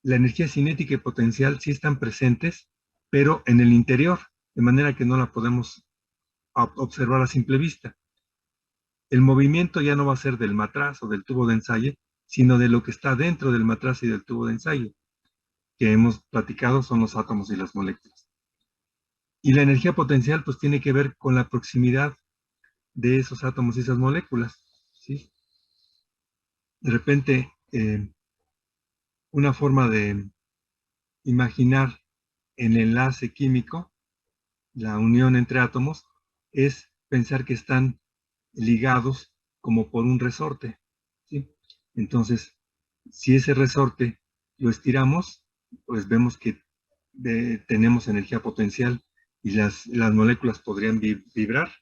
la energía cinética y potencial sí están presentes, pero en el interior, de manera que no la podemos observar a simple vista. El movimiento ya no va a ser del matraz o del tubo de ensayo, sino de lo que está dentro del matraz y del tubo de ensayo, que hemos platicado son los átomos y las moléculas. Y la energía potencial pues tiene que ver con la proximidad de esos átomos y esas moléculas, ¿sí? De repente, una forma de imaginar el enlace químico, la unión entre átomos, es pensar que están ligados como por un resorte, ¿sí? Entonces, si ese resorte lo estiramos, pues vemos que tenemos energía potencial y las moléculas podrían vibrar.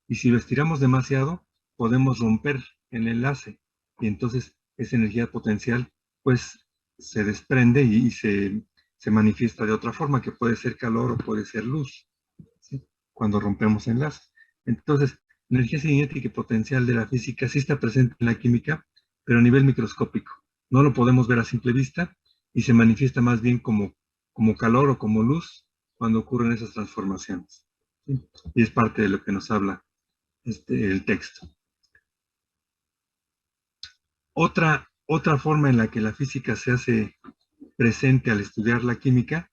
Y si lo estiramos demasiado, podemos romper el enlace y entonces esa energía potencial pues se desprende y se manifiesta de otra forma, que puede ser calor o puede ser luz, ¿sí? Cuando rompemos enlaces. Entonces, la energía cinética y potencial de la física sí está presente en la química, pero a nivel microscópico. No lo podemos ver a simple vista y se manifiesta más bien como calor o como luz cuando ocurren esas transformaciones, ¿sí? Y es parte de lo que nos habla el texto. Otra forma en la que la física se hace presente al estudiar la química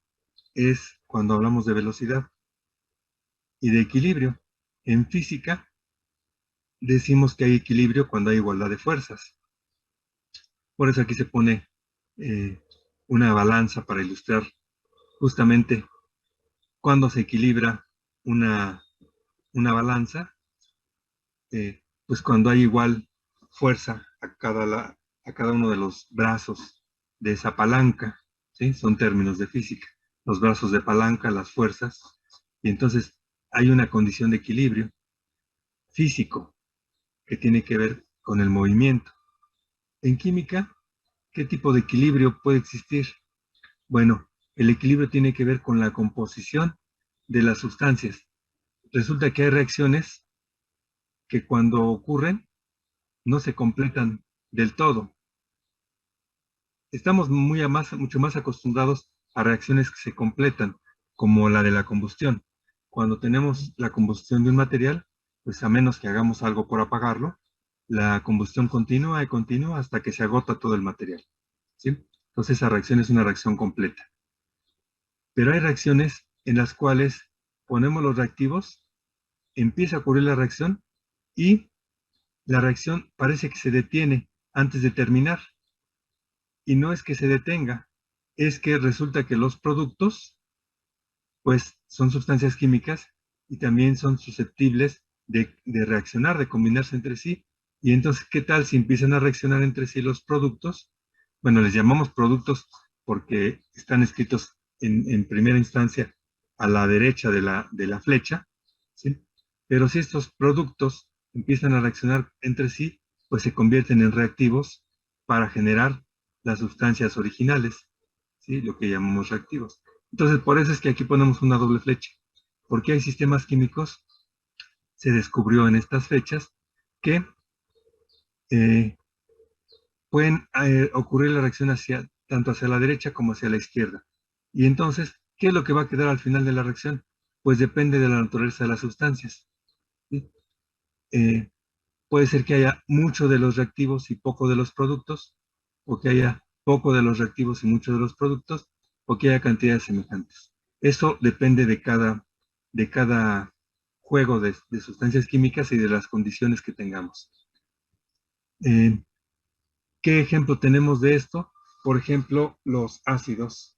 es cuando hablamos de velocidad y de equilibrio. En física decimos que hay equilibrio cuando hay igualdad de fuerzas. Por eso aquí se pone una balanza para ilustrar justamente cuando se equilibra una balanza, pues cuando hay igual fuerza a cada uno de los brazos de esa palanca, ¿sí? Son términos de física. Los brazos de palanca, las fuerzas, y entonces hay una condición de equilibrio físico que tiene que ver con el movimiento. En química, ¿qué tipo de equilibrio puede existir? Bueno, el equilibrio tiene que ver con la composición de las sustancias. Resulta que hay reacciones que cuando ocurren no se completan del todo. Estamos mucho más acostumbrados a reacciones que se completan, como la de la combustión. Cuando tenemos la combustión de un material, pues a menos que hagamos algo por apagarlo, la combustión continúa y continúa hasta que se agota todo el material, ¿sí? Entonces esa reacción es una reacción completa. Pero hay reacciones en las cuales ponemos los reactivos, empieza a ocurrir la reacción y la reacción parece que se detiene antes de terminar. Y no es que se detenga, es que resulta que los productos, pues son sustancias químicas y también son susceptibles de reaccionar, de combinarse entre sí. Y entonces, ¿qué tal si empiezan a reaccionar entre sí los productos? Bueno, les llamamos productos porque están escritos en primera instancia a la derecha de la flecha, ¿sí? Pero si estos productos empiezan a reaccionar entre sí, pues se convierten en reactivos para generar las sustancias originales, ¿sí? Lo que llamamos reactivos. Entonces, por eso es que aquí ponemos una doble flecha, porque hay sistemas químicos, se descubrió en estas fechas, que eh, pueden ocurrir la reacción tanto hacia la derecha como hacia la izquierda. Y entonces, ¿qué es lo que va a quedar al final de la reacción? Pues depende de la naturaleza de las sustancias, ¿sí? Eh, puede ser que haya mucho de los reactivos y poco de los productos, o que haya poco de los reactivos y mucho de los productos, o que haya cantidades semejantes. Eso depende de cada juego de sustancias químicas y de las condiciones que tengamos. ¿Qué ejemplo tenemos de esto? Por ejemplo, los ácidos.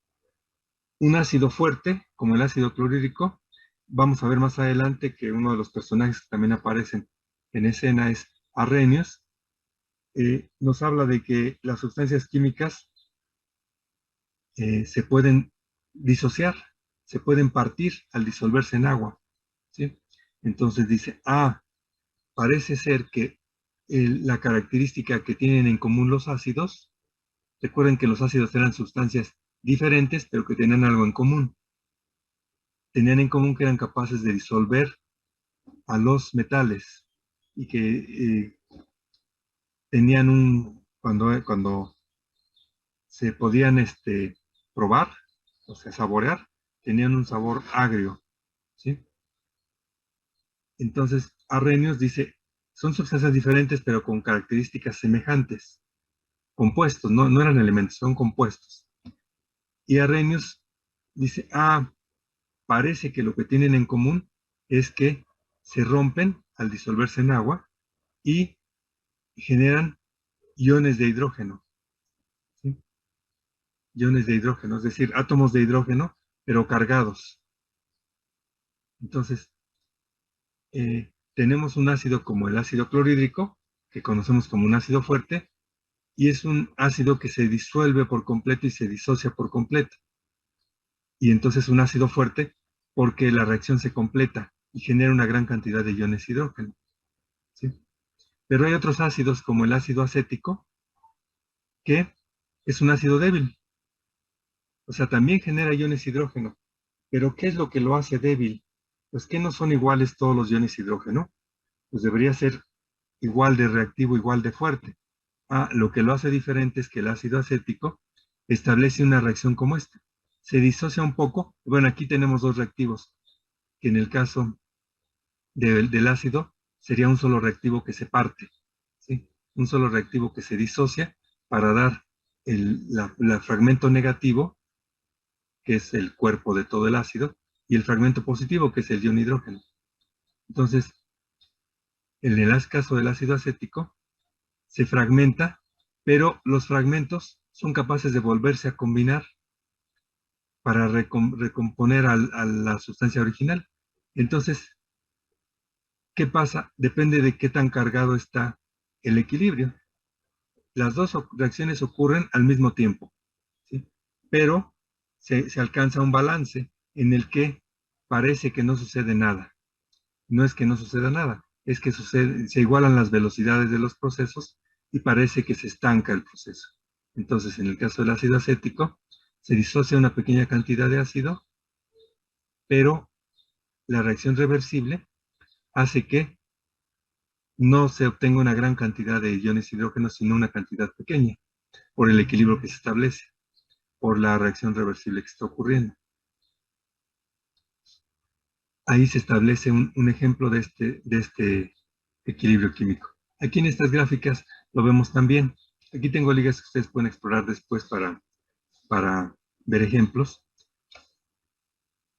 Un ácido fuerte, como el ácido clorhídrico, vamos a ver más adelante que uno de los personajes que también aparecen en escena es Arrhenius. Nos habla de que las sustancias químicas se pueden disociar, se pueden partir al disolverse en agua, ¿sí? Entonces dice, parece ser que la característica que tienen en común los ácidos, recuerden que los ácidos eran sustancias diferentes, pero que tenían algo en común. Tenían en común que eran capaces de disolver a los metales y que tenían cuando se podían probar, o sea, saborear, tenían un sabor agrio, ¿sí? Entonces, Arrhenius dice, son sustancias diferentes, pero con características semejantes, compuestos, no eran elementos, son compuestos. Y Arrhenius dice, parece que lo que tienen en común es que se rompen al disolverse en agua y generan iones de hidrógeno, ¿sí? Iones de hidrógeno, es decir, átomos de hidrógeno, pero cargados. Entonces, tenemos un ácido como el ácido clorhídrico, que conocemos como un ácido fuerte, y es un ácido que se disuelve por completo y se disocia por completo. Y entonces un ácido fuerte porque la reacción se completa y genera una gran cantidad de iones de hidrógeno, ¿sí? Pero hay otros ácidos como el ácido acético, que es un ácido débil. O sea, también genera iones de hidrógeno. Pero ¿qué es lo que lo hace débil? Pues que no son iguales todos los iones de hidrógeno. Pues debería ser igual de reactivo, igual de fuerte. Lo que lo hace diferente es que el ácido acético establece una reacción como esta. Se disocia un poco. Bueno, aquí tenemos dos reactivos, que en el caso del ácido sería un solo reactivo que se parte, ¿sí? Un solo reactivo que se disocia para dar el fragmento negativo, que es el cuerpo de todo el ácido, y el fragmento positivo, que es el ion hidrógeno. Entonces, en el caso del ácido acético, se fragmenta, pero los fragmentos son capaces de volverse a combinar para recomponer a la sustancia original. Entonces, ¿qué pasa? Depende de qué tan cargado está el equilibrio. Las dos reacciones ocurren al mismo tiempo, pero se alcanza un balance en el que parece que no sucede nada. No es que no suceda nada, es que se igualan las velocidades de los procesos y parece que se estanca el proceso. Entonces, en el caso del ácido acético, se disocia una pequeña cantidad de ácido, pero la reacción reversible hace que no se obtenga una gran cantidad de iones hidrógenos, sino una cantidad pequeña, por el equilibrio que se establece, por la reacción reversible que está ocurriendo. Ahí se establece un ejemplo de este equilibrio químico. Aquí en estas gráficas lo vemos también. Aquí tengo ligas que ustedes pueden explorar después para ver ejemplos.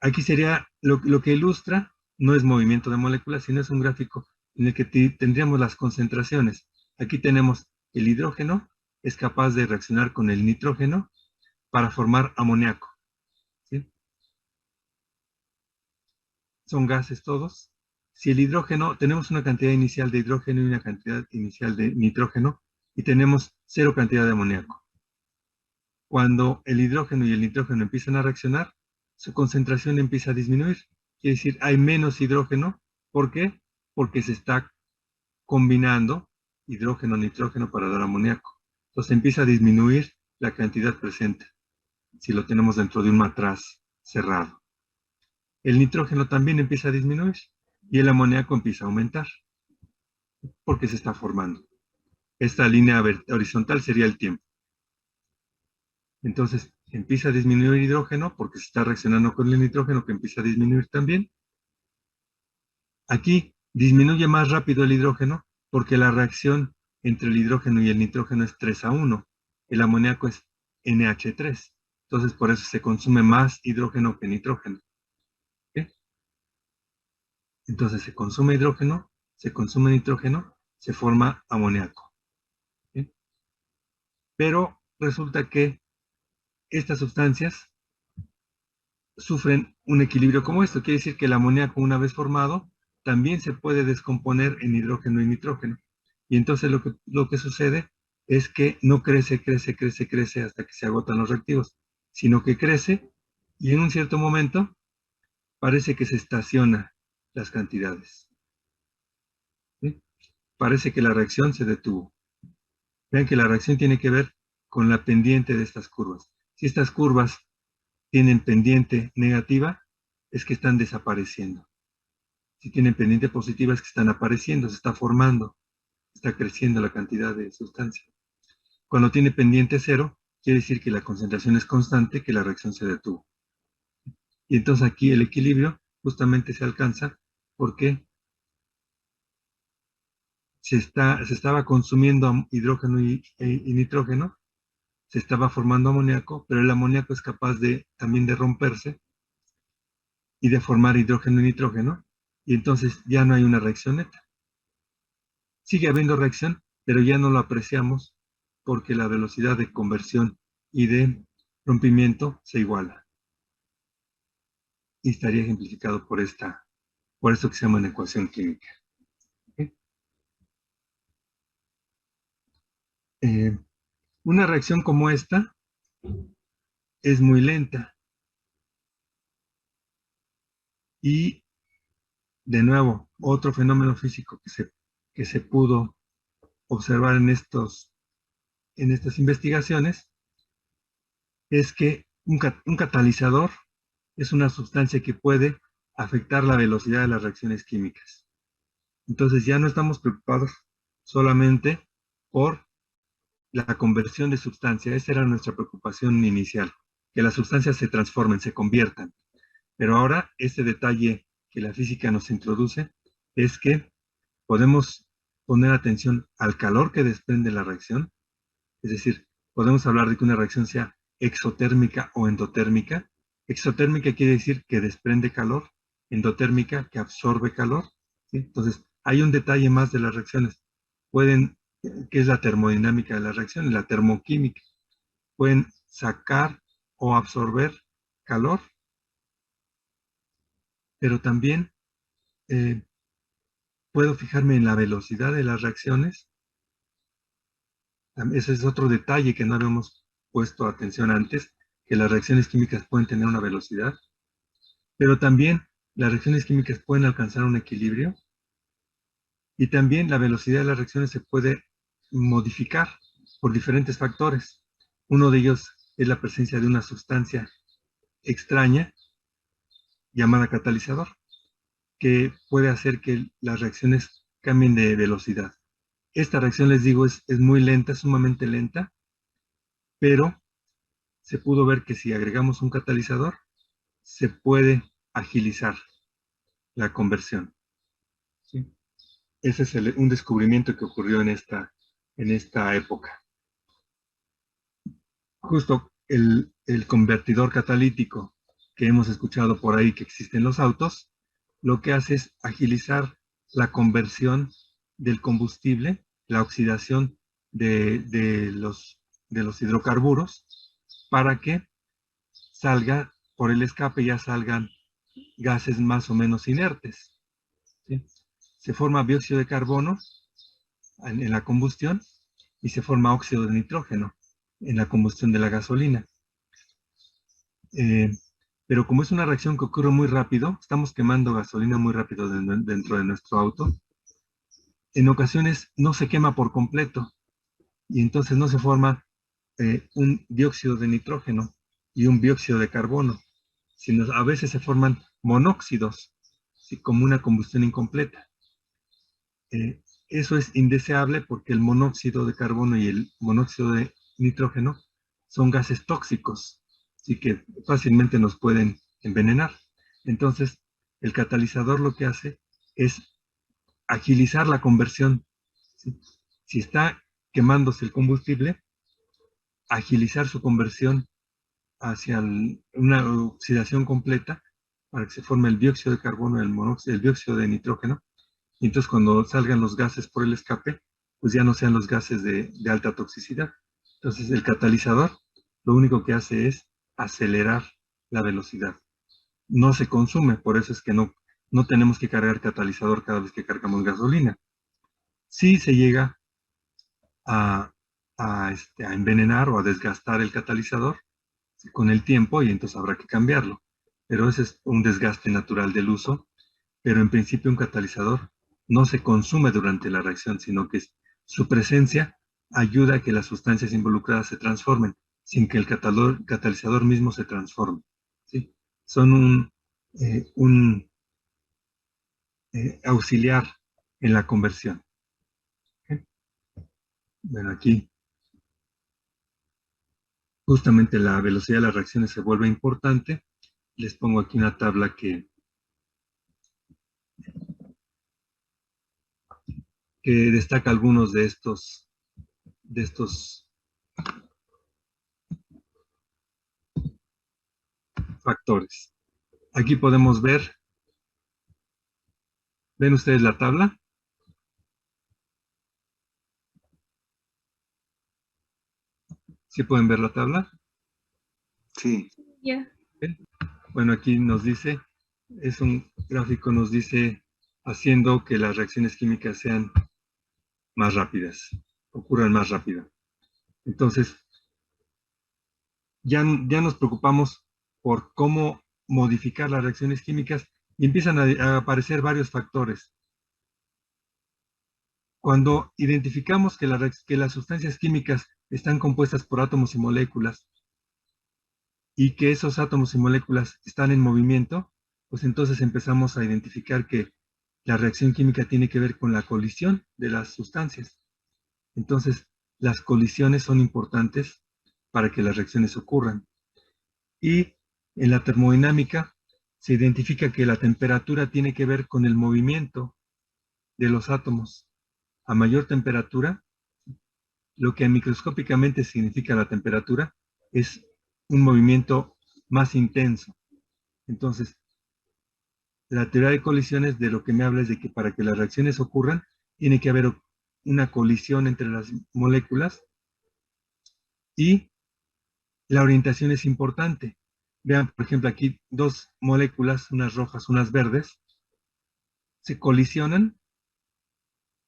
Aquí sería lo que ilustra, no es movimiento de moléculas, sino es un gráfico en el que tendríamos las concentraciones. Aquí tenemos el hidrógeno, es capaz de reaccionar con el nitrógeno para formar amoníaco. ¿Sí? Son gases todos. Si el hidrógeno, tenemos una cantidad inicial de hidrógeno y una cantidad inicial de nitrógeno, y tenemos 0 cantidad de amoníaco. Cuando el hidrógeno y el nitrógeno empiezan a reaccionar, su concentración empieza a disminuir. Quiere decir, hay menos hidrógeno. ¿Por qué? Porque se está combinando hidrógeno-nitrógeno para dar amoníaco. Entonces empieza a disminuir la cantidad presente, si lo tenemos dentro de un matraz cerrado. El nitrógeno también empieza a disminuir y el amoníaco empieza a aumentar, porque se está formando. Esta línea horizontal sería el tiempo. Entonces empieza a disminuir hidrógeno porque se está reaccionando con el nitrógeno, que empieza a disminuir también. Aquí disminuye más rápido el hidrógeno porque la reacción entre el hidrógeno y el nitrógeno es 3:1. El amoníaco es NH3. Entonces por eso se consume más hidrógeno que nitrógeno. ¿Sí? Entonces se consume hidrógeno, se consume nitrógeno, se forma amoníaco. ¿Sí? Pero resulta que estas sustancias sufren un equilibrio como esto. Quiere decir que el amoníaco, una vez formado, también se puede descomponer en hidrógeno y nitrógeno. Y entonces lo que sucede es que no crece hasta que se agotan los reactivos, sino que crece y en un cierto momento parece que se estaciona las cantidades. ¿Sí? Parece que la reacción se detuvo. Vean que la reacción tiene que ver con la pendiente de estas curvas. Si estas curvas tienen pendiente negativa, es que están desapareciendo. Si tienen pendiente positiva, es que están apareciendo, se está formando, está creciendo la cantidad de sustancia. Cuando tiene pendiente cero, quiere decir que la concentración es constante, que la reacción se detuvo. Y entonces aquí el equilibrio justamente se alcanza porque se estaba consumiendo hidrógeno y nitrógeno, se estaba formando amoníaco, pero el amoníaco es capaz también de romperse y de formar hidrógeno y nitrógeno, y entonces ya no hay una reacción neta. Sigue habiendo reacción, pero ya no lo apreciamos porque la velocidad de conversión y de rompimiento se iguala. Y estaría ejemplificado por esto que se llama una ecuación química. ¿Okay? Una reacción como esta es muy lenta. Y, de nuevo, otro fenómeno físico que se pudo observar en estas investigaciones es que un catalizador es una sustancia que puede afectar la velocidad de las reacciones químicas. Entonces ya no estamos preocupados solamente por la conversión de sustancia. Esa era nuestra preocupación inicial, que las sustancias se transformen, se conviertan. Pero ahora este detalle que la física nos introduce es que podemos poner atención al calor que desprende la reacción. Es decir, podemos hablar de que una reacción sea exotérmica o endotérmica. Exotérmica quiere decir que desprende calor, endotérmica que absorbe calor. ¿Sí? Entonces, hay un detalle más de las reacciones. Que es la termodinámica de las reacciones, la termoquímica. Pueden sacar o absorber calor, pero también puedo fijarme en la velocidad de las reacciones. Ese es otro detalle que no habíamos puesto atención antes, que las reacciones químicas pueden tener una velocidad, pero también las reacciones químicas pueden alcanzar un equilibrio y también la velocidad de las reacciones se puede modificar por diferentes factores. Uno de ellos es la presencia de una sustancia extraña llamada catalizador, que puede hacer que las reacciones cambien de velocidad. Esta reacción, les digo, es muy lenta, sumamente lenta, pero se pudo ver que si agregamos un catalizador, se puede agilizar la conversión. ¿Sí? Ese es un descubrimiento que ocurrió en esta época. Justo el convertidor catalítico que hemos escuchado por ahí que existe en los autos, lo que hace es agilizar la conversión del combustible, la oxidación de los hidrocarburos, para que salga por el escape, ya salgan gases más o menos inertes. ¿Sí? Se forma dióxido de carbono en la combustión y se forma óxido de nitrógeno en la combustión de la gasolina. Pero como es una reacción que ocurre muy rápido, estamos quemando gasolina muy rápido dentro de nuestro auto, en ocasiones no se quema por completo y entonces no se forma un dióxido de nitrógeno y un dióxido de carbono, sino a veces se forman monóxidos, ¿sí? Como una combustión incompleta. Eso es indeseable porque el monóxido de carbono y el monóxido de nitrógeno son gases tóxicos, así que fácilmente nos pueden envenenar. Entonces, el catalizador lo que hace es agilizar la conversión. ¿Sí? Si está quemándose el combustible, agilizar su conversión hacia una oxidación completa para que se forme el dióxido de carbono, el dióxido de nitrógeno, y entonces cuando salgan los gases por el escape, pues ya no sean los gases de alta toxicidad. Entonces el catalizador lo único que hace es acelerar la velocidad. No se consume, por eso es que no tenemos que cargar catalizador cada vez que cargamos gasolina. Sí se llega a envenenar o a desgastar el catalizador con el tiempo y entonces habrá que cambiarlo. Pero ese es un desgaste natural del uso, pero en principio un catalizador no se consume durante la reacción, sino que su presencia ayuda a que las sustancias involucradas se transformen, sin que el catalizador mismo se transforme. ¿Sí? Son un auxiliar en la conversión. ¿Okay? Bueno, aquí justamente la velocidad de las reacciones se vuelve importante. Les pongo aquí una tabla que destaca algunos de estos factores. Aquí podemos ver, ¿ven ustedes la tabla? ¿Sí pueden ver la tabla? Sí. Ya. ¿Sí? Bueno, aquí nos dice, es un gráfico, nos dice haciendo que las reacciones químicas sean más rápidas, ocurran más rápido. Entonces, ya nos preocupamos por cómo modificar las reacciones químicas y empiezan a aparecer varios factores. Cuando identificamos que las sustancias químicas están compuestas por átomos y moléculas y que esos átomos y moléculas están en movimiento, pues entonces empezamos a identificar que la reacción química tiene que ver con la colisión de las sustancias. Entonces, las colisiones son importantes para que las reacciones ocurran. Y en la termodinámica se identifica que la temperatura tiene que ver con el movimiento de los átomos. A mayor temperatura, lo que microscópicamente significa la temperatura es un movimiento más intenso. Entonces, la teoría de colisiones de lo que me habla es de que para que las reacciones ocurran, tiene que haber una colisión entre las moléculas y la orientación es importante. Vean, por ejemplo, aquí dos moléculas, unas rojas, unas verdes, se colisionan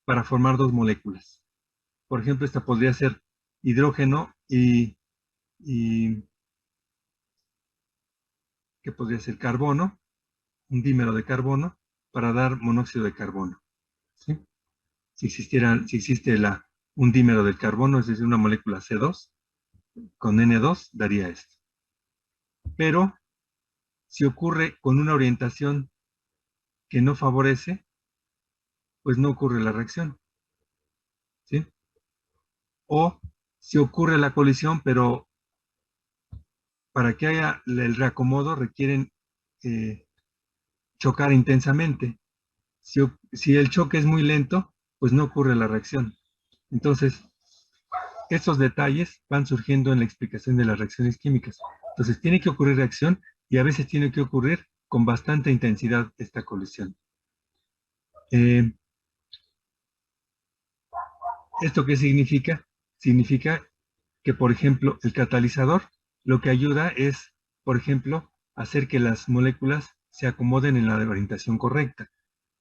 para formar dos moléculas. Por ejemplo, esta podría ser hidrógeno y que podría ser carbono, un dímero de carbono, para dar monóxido de carbono. ¿Sí? Si existe un dímero del carbono, es decir, una molécula C2, con N2 daría esto. Pero si ocurre con una orientación que no favorece, pues no ocurre la reacción. ¿Sí? O si ocurre la colisión, pero para que haya el reacomodo requieren chocar intensamente. Si el choque es muy lento, pues no ocurre la reacción. Entonces, estos detalles van surgiendo en la explicación de las reacciones químicas. Entonces, tiene que ocurrir reacción y a veces tiene que ocurrir con bastante intensidad esta colisión. ¿Esto qué significa? Significa que, por ejemplo, el catalizador lo que ayuda es, por ejemplo, hacer que las moléculas se acomoden en la orientación correcta.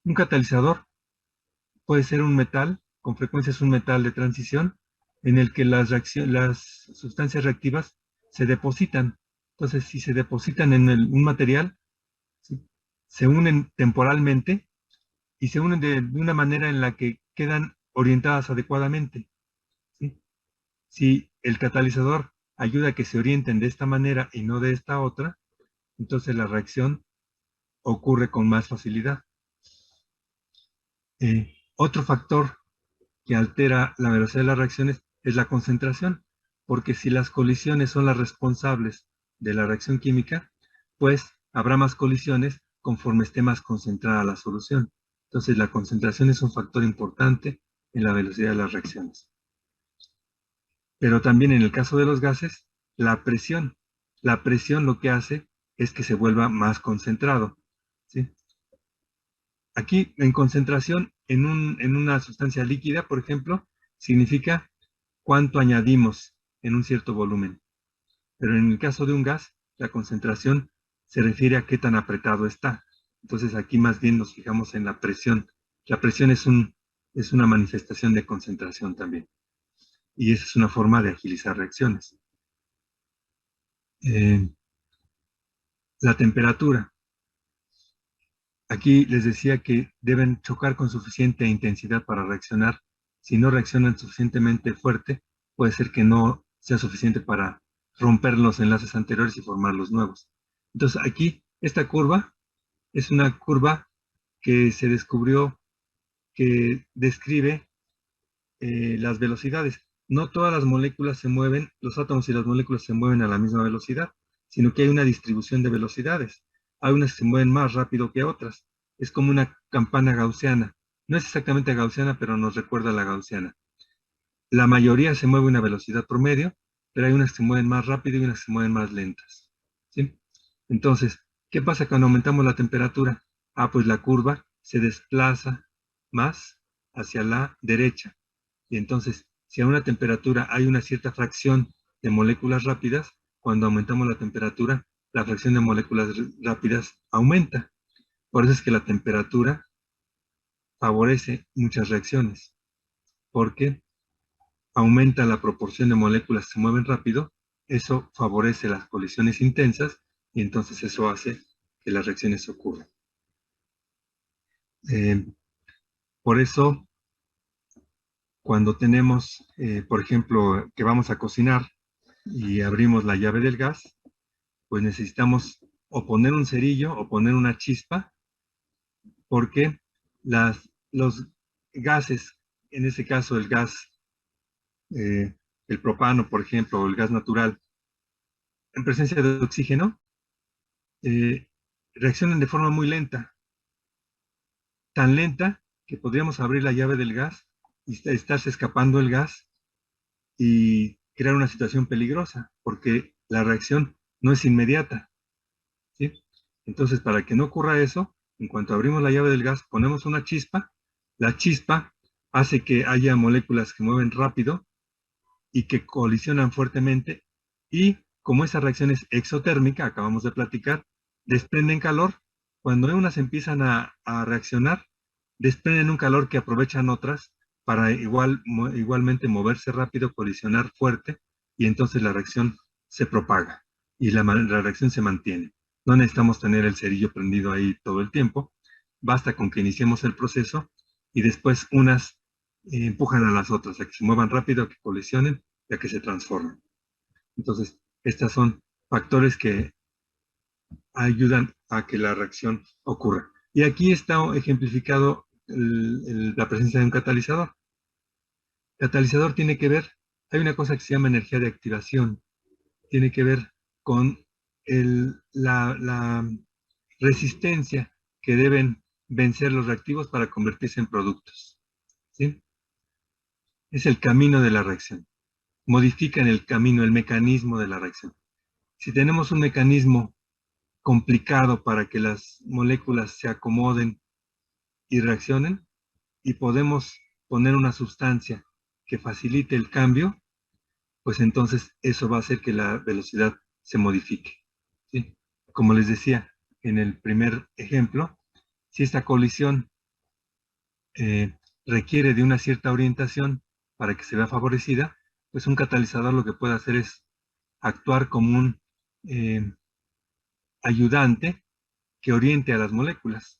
Un catalizador puede ser un metal, con frecuencia es un metal de transición, en el que las sustancias reactivas se depositan. Entonces, si se depositan en un material, ¿sí?, se unen temporalmente y se unen de una manera en la que quedan orientadas adecuadamente. ¿Sí? Si el catalizador ayuda a que se orienten de esta manera y no de esta otra, entonces la reacción ocurre con más facilidad. Otro factor que altera la velocidad de las reacciones es la concentración, porque si las colisiones son las responsables de la reacción química, pues habrá más colisiones conforme esté más concentrada la solución. Entonces la concentración es un factor importante en la velocidad de las reacciones. Pero también en el caso de los gases, la presión lo que hace es que se vuelva más concentrado. ¿Sí? Aquí, en concentración, en una sustancia líquida, por ejemplo, significa cuánto añadimos en un cierto volumen. Pero en el caso de un gas, la concentración se refiere a qué tan apretado está. Entonces aquí más bien nos fijamos en la presión. La presión es una manifestación de concentración también. Y esa es una forma de agilizar reacciones. La temperatura. Aquí les decía que deben chocar con suficiente intensidad para reaccionar. Si no reaccionan suficientemente fuerte, puede ser que no sea suficiente para romper los enlaces anteriores y formar los nuevos. Entonces aquí, esta curva es una curva que se descubrió que describe las velocidades. No todas las moléculas se mueven, los átomos y las moléculas se mueven a la misma velocidad, sino que hay una distribución de velocidades. Hay unas que se mueven más rápido que otras. Es como una campana gaussiana. No es exactamente gaussiana, pero nos recuerda a la gaussiana. La mayoría se mueve a una velocidad promedio, pero hay unas que se mueven más rápido y unas que se mueven más lentas. ¿Sí? Entonces, ¿qué pasa cuando aumentamos la temperatura? Pues la curva se desplaza más hacia la derecha. Y entonces, si a una temperatura hay una cierta fracción de moléculas rápidas, cuando aumentamos la temperatura, la fracción de moléculas rápidas aumenta. Por eso es que la temperatura favorece muchas reacciones, porque aumenta la proporción de moléculas que se mueven rápido, eso favorece las colisiones intensas y entonces eso hace que las reacciones ocurran. Por eso, cuando tenemos, por ejemplo, que vamos a cocinar y abrimos la llave del gas, pues necesitamos o poner un cerillo o poner una chispa, porque los gases, en este caso el gas, el propano, por ejemplo, o el gas natural, en presencia de oxígeno, reaccionan de forma muy lenta, tan lenta que podríamos abrir la llave del gas y estarse escapando el gas y crear una situación peligrosa, porque la reacción no es inmediata. ¿Sí? Entonces, para que no ocurra eso, en cuanto abrimos la llave del gas, ponemos una chispa, la chispa hace que haya moléculas que mueven rápido y que colisionan fuertemente, y como esa reacción es exotérmica, acabamos de platicar, desprenden calor. Cuando unas empiezan a reaccionar, desprenden un calor que aprovechan otras para igualmente moverse rápido, colisionar fuerte, y entonces la reacción se propaga y la reacción se mantiene. No necesitamos tener el cerillo prendido ahí todo el tiempo. Basta con que iniciemos el proceso y después unas empujan a las otras, a que se muevan rápido, a que colisionen y a que se transformen. Entonces, estos son factores que ayudan a que la reacción ocurra. Y aquí está ejemplificado la presencia de un catalizador. El catalizador tiene que ver, hay una cosa que se llama energía de activación, tiene que ver con la resistencia que deben vencer los reactivos para convertirse en productos. ¿Sí? Es el camino de la reacción. Modifican el camino, el mecanismo de la reacción. Si tenemos un mecanismo complicado para que las moléculas se acomoden y reaccionen, y podemos poner una sustancia que facilite el cambio, pues entonces eso va a hacer que la velocidad se modifique. ¿Sí? Como les decía en el primer ejemplo, si esta colisión requiere de una cierta orientación para que se vea favorecida, pues un catalizador lo que puede hacer es actuar como un ayudante que oriente a las moléculas.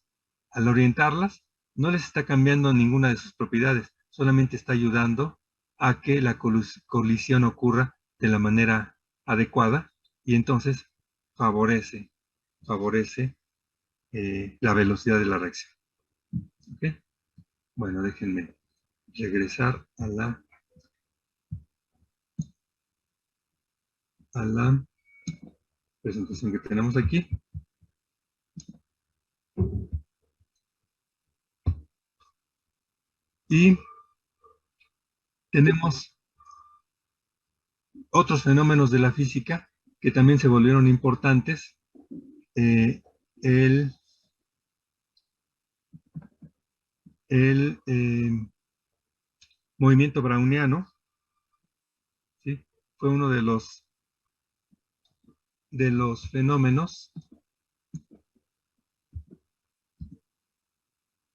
Al orientarlas, no les está cambiando ninguna de sus propiedades, solamente está ayudando a que la colisión ocurra de la manera adecuada y entonces favorece la velocidad de la reacción. ¿Okay? Bueno, déjenme regresar a la presentación que tenemos aquí. Y tenemos otros fenómenos de la física que también se volvieron importantes. El movimiento browniano, ¿sí? Fue uno de los fenómenos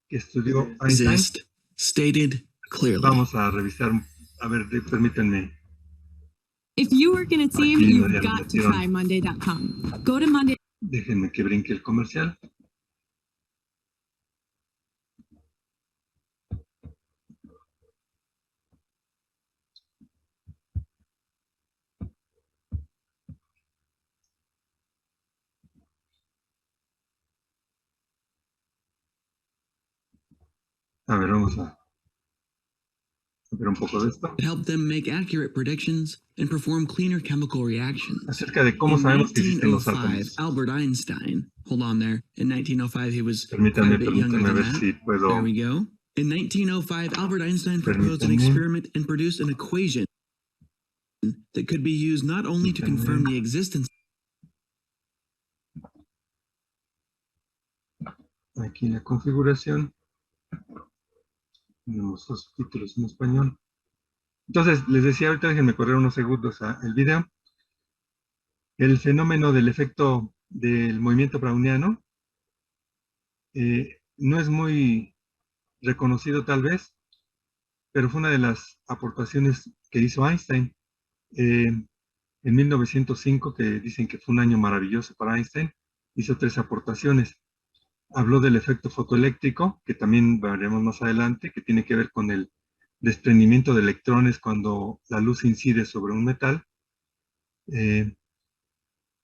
que estudió Einstein. Stated clearly. Vamos a revisar, a ver, permítanme. If you work in a team, Aquí you've ya lo got to metieron. try Monday.com. Go to Monday. Déjenme que brinque el comercial. A ver, vamos a ver un poco de esto. It helped them make accurate predictions and perform cleaner chemical reactions. Acerca de cómo In sabemos que existen los 1905, átomos. Albert Einstein, hold on there. In 1905, he was quite a Permítanme bit younger a than ver that. si puedo. There we go. In 1905, Albert Einstein proposed an Permítanme. experiment and produced an equation that could be used not only to confirm the existence Aquí en la configuración tenemos los subtítulos en español. Entonces, les decía, ahorita déjenme correr unos segundos el video. El fenómeno del efecto del movimiento browniano no es muy reconocido tal vez, pero fue una de las aportaciones que hizo Einstein. En 1905, que dicen que fue un año maravilloso para Einstein, hizo 3 aportaciones. Habló del efecto fotoeléctrico, que también veremos más adelante, que tiene que ver con el desprendimiento de electrones cuando la luz incide sobre un metal.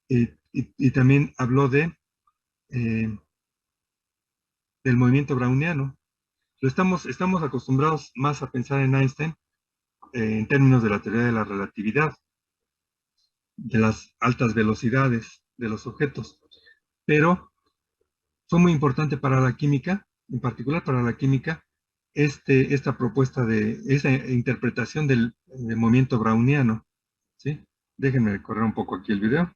Y también habló del movimiento browniano. Estamos acostumbrados más a pensar en Einstein en términos de la teoría de la relatividad, de las altas velocidades de los objetos, pero fue muy importante para la química, en particular para la química, esta propuesta esa interpretación del movimiento browniano, ¿sí? Déjenme correr un poco aquí el video.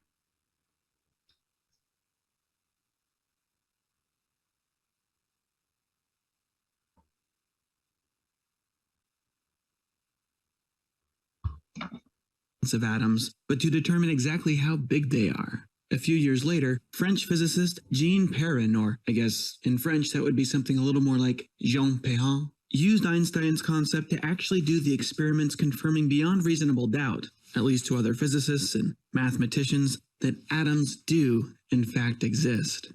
of atoms, but to determine exactly how big they are. A few years later, French physicist Jean Perrin, or I guess in French that would be something a little more like Jean Perrin, used Einstein's concept to actually do the experiments confirming beyond reasonable doubt at least to other physicists and mathematicians, that atoms do, in fact, exist.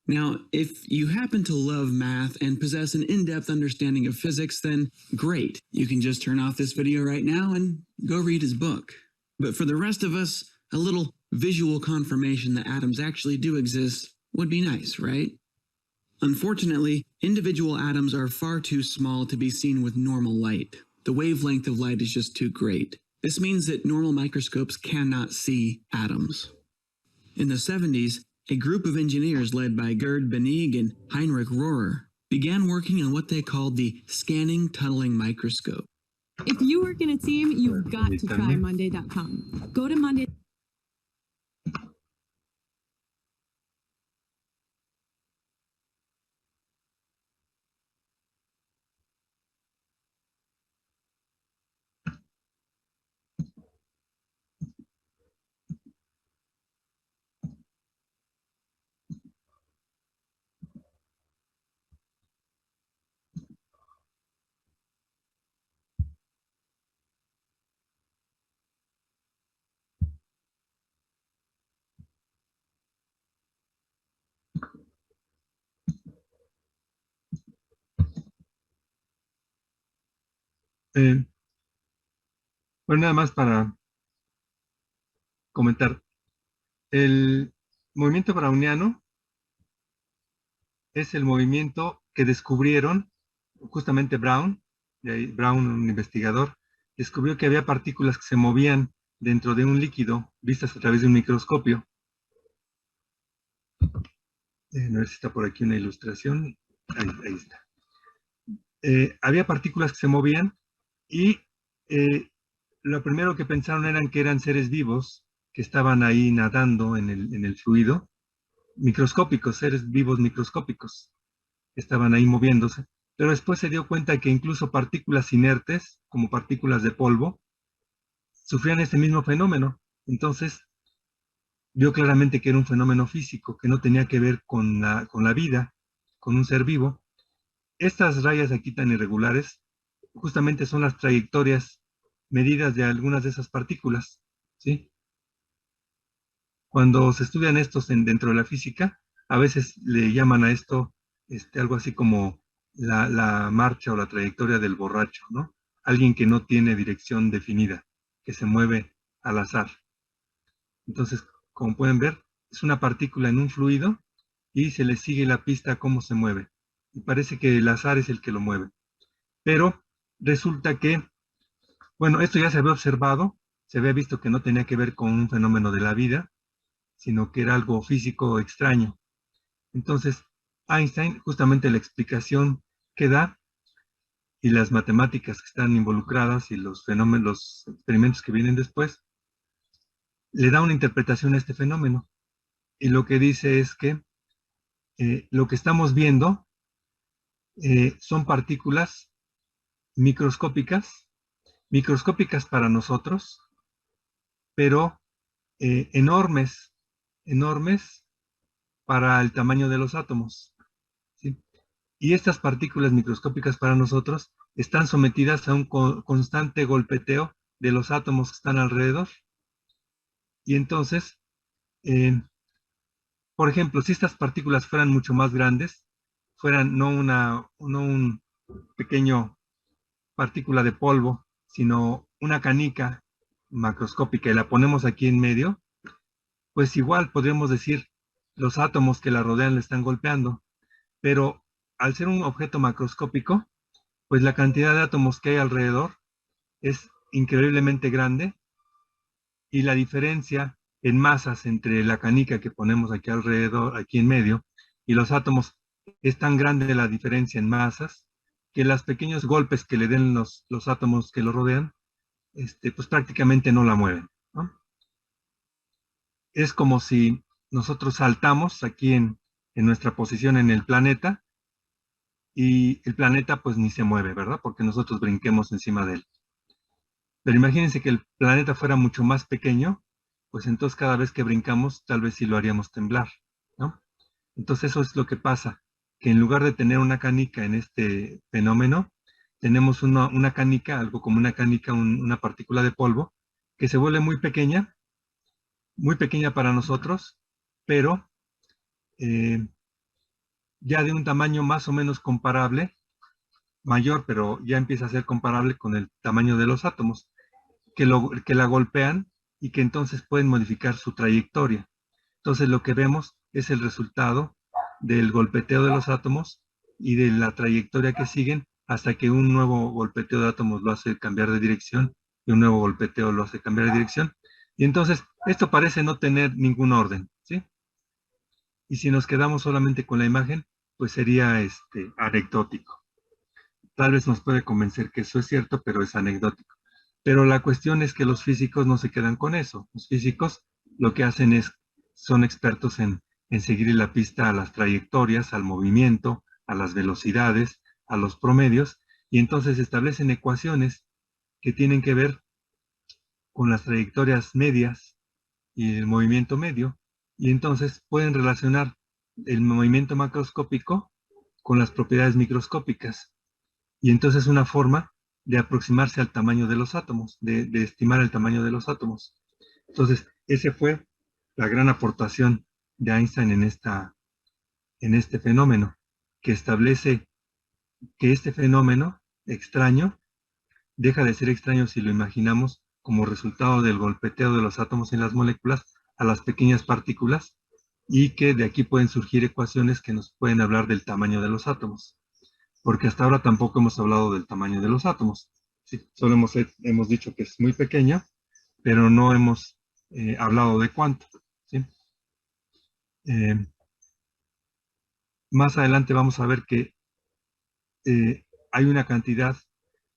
Now, if you happen to love math and possess an in-depth understanding of physics, then great. You can just turn off this video right now and go read his book. But for the rest of us, a little visual confirmation that atoms actually do exist would be nice, right? Unfortunately, individual atoms are far too small to be seen with normal light. The wavelength of light is just too great. This means that normal microscopes cannot see atoms. In the 70s, a group of engineers led by Gerd Bennig and Heinrich Rohrer began working on what they called the scanning tunneling microscope. If you work in a team, you've got to try Monday.com. Go to Monday. Bueno, nada más para comentar. El movimiento browniano es el movimiento que descubrieron justamente Brown, de ahí Brown, un investigador, descubrió que había partículas que se movían dentro de un líquido vistas a través de un microscopio. A ver si está por aquí una ilustración. Ahí está. Había partículas que se movían y lo primero que pensaron que eran seres vivos que estaban ahí nadando en el fluido, microscópicos, seres vivos microscópicos, que estaban ahí moviéndose. Pero después se dio cuenta que incluso partículas inertes, como partículas de polvo, sufrían este mismo fenómeno. Entonces, vio claramente que era un fenómeno físico, que no tenía que ver con la vida, con un ser vivo. Estas rayas aquí tan irregulares, justamente son las trayectorias medidas de algunas de esas partículas, ¿sí? Cuando se estudian estos dentro de la física, a veces le llaman a esto algo así como la marcha o la trayectoria del borracho, ¿no? Alguien que no tiene dirección definida, que se mueve al azar. Entonces, como pueden ver, es una partícula en un fluido y se le sigue la pista a cómo se mueve. Y parece que el azar es el que lo mueve. Pero resulta que, bueno, esto ya se había observado, se había visto que no tenía que ver con un fenómeno de la vida, sino que era algo físico extraño. Entonces, Einstein, justamente la explicación que da y las matemáticas que están involucradas y los fenómenos, los experimentos que vienen después, le da una interpretación a este fenómeno. Y lo que dice es que lo que estamos viendo son partículas microscópicas para nosotros, pero enormes para el tamaño de los átomos, ¿sí? Y estas partículas microscópicas para nosotros están sometidas a un constante golpeteo de los átomos que están alrededor. Y entonces, por ejemplo, si estas partículas fueran mucho más grandes, fueran no un pequeño partícula de polvo, sino una canica macroscópica y la ponemos aquí en medio, pues igual podríamos decir los átomos que la rodean le están golpeando. Pero al ser un objeto macroscópico, pues la cantidad de átomos que hay alrededor es increíblemente grande y la diferencia en masas entre la canica que ponemos aquí alrededor, aquí en medio, y los átomos es tan grande la diferencia en masas que los pequeños golpes que le den los átomos que lo rodean, pues prácticamente no la mueven, ¿no? Es como si nosotros saltamos aquí en nuestra posición en el planeta y el planeta pues ni se mueve, ¿verdad? Porque nosotros brinquemos encima de él. Pero imagínense que el planeta fuera mucho más pequeño, pues entonces cada vez que brincamos tal vez sí lo haríamos temblar, ¿no? Entonces eso es lo que pasa, que en lugar de tener una canica en este fenómeno, tenemos una canica, algo como una canica, una partícula de polvo, que se vuelve muy pequeña para nosotros, pero ya de un tamaño más o menos comparable, mayor, pero ya empieza a ser comparable con el tamaño de los átomos, que la golpean y que entonces pueden modificar su trayectoria. Entonces lo que vemos es el resultado del golpeteo de los átomos y de la trayectoria que siguen hasta que un nuevo golpeteo de átomos lo hace cambiar de dirección y un nuevo golpeteo lo hace cambiar de dirección. Y entonces esto parece no tener ningún orden, ¿sí? Y si nos quedamos solamente con la imagen, pues sería anecdótico. Tal vez nos puede convencer que eso es cierto, pero es anecdótico. Pero la cuestión es que los físicos no se quedan con eso. Los físicos lo que hacen son expertos en seguir la pista a las trayectorias, al movimiento, a las velocidades, a los promedios, y entonces establecen ecuaciones que tienen que ver con las trayectorias medias y el movimiento medio, y entonces pueden relacionar el movimiento macroscópico con las propiedades microscópicas. Y entonces es una forma de aproximarse al tamaño de los átomos, de estimar el tamaño de los átomos. Entonces, esa fue la gran aportación de Einstein en este fenómeno, que establece que este fenómeno extraño deja de ser extraño si lo imaginamos como resultado del golpeteo de los átomos en las moléculas a las pequeñas partículas, y que de aquí pueden surgir ecuaciones que nos pueden hablar del tamaño de los átomos. Porque hasta ahora tampoco hemos hablado del tamaño de los átomos. Sí, solo hemos dicho que es muy pequeña, pero no hemos hablado de cuánto. ¿Sí? Más adelante vamos a ver que hay una cantidad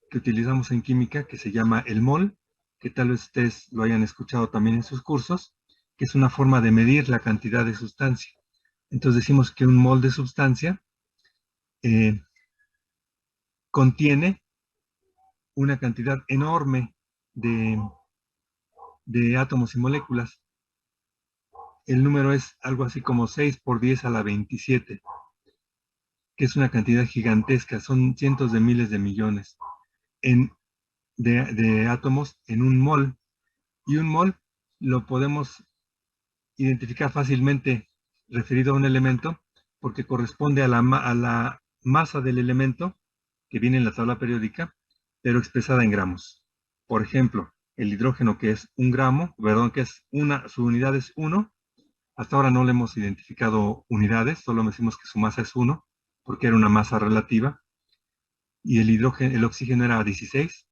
que utilizamos en química que se llama el mol, que tal vez ustedes lo hayan escuchado también en sus cursos, que es una forma de medir la cantidad de sustancia. Entonces decimos que un mol de sustancia contiene una cantidad enorme de átomos y moléculas. El número es algo así como 6 por 10 a la 27, que es una cantidad gigantesca, son cientos de miles de millones de átomos en un mol. Y un mol lo podemos identificar fácilmente referido a un elemento, porque corresponde a la masa del elemento que viene en la tabla periódica, pero expresada en gramos. Por ejemplo, el hidrógeno, que es un gramo, que es su unidad es 1. Hasta ahora no le hemos identificado unidades, solo decimos que su masa es 1, porque era una masa relativa. Y el oxígeno era 16.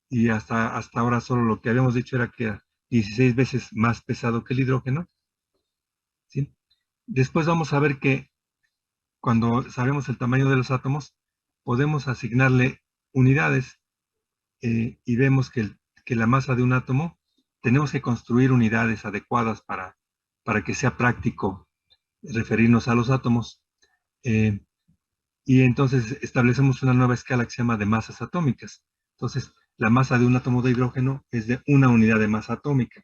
Y hasta ahora solo lo que habíamos dicho era que era 16 veces más pesado que el hidrógeno. ¿Sí? Después vamos a ver que cuando sabemos el tamaño de los átomos, podemos asignarle unidades y vemos que la masa de un átomo, tenemos que construir unidades adecuadas para que sea práctico referirnos a los átomos. Y entonces establecemos una nueva escala que se llama de masas atómicas. Entonces, la masa de un átomo de hidrógeno es de una unidad de masa atómica.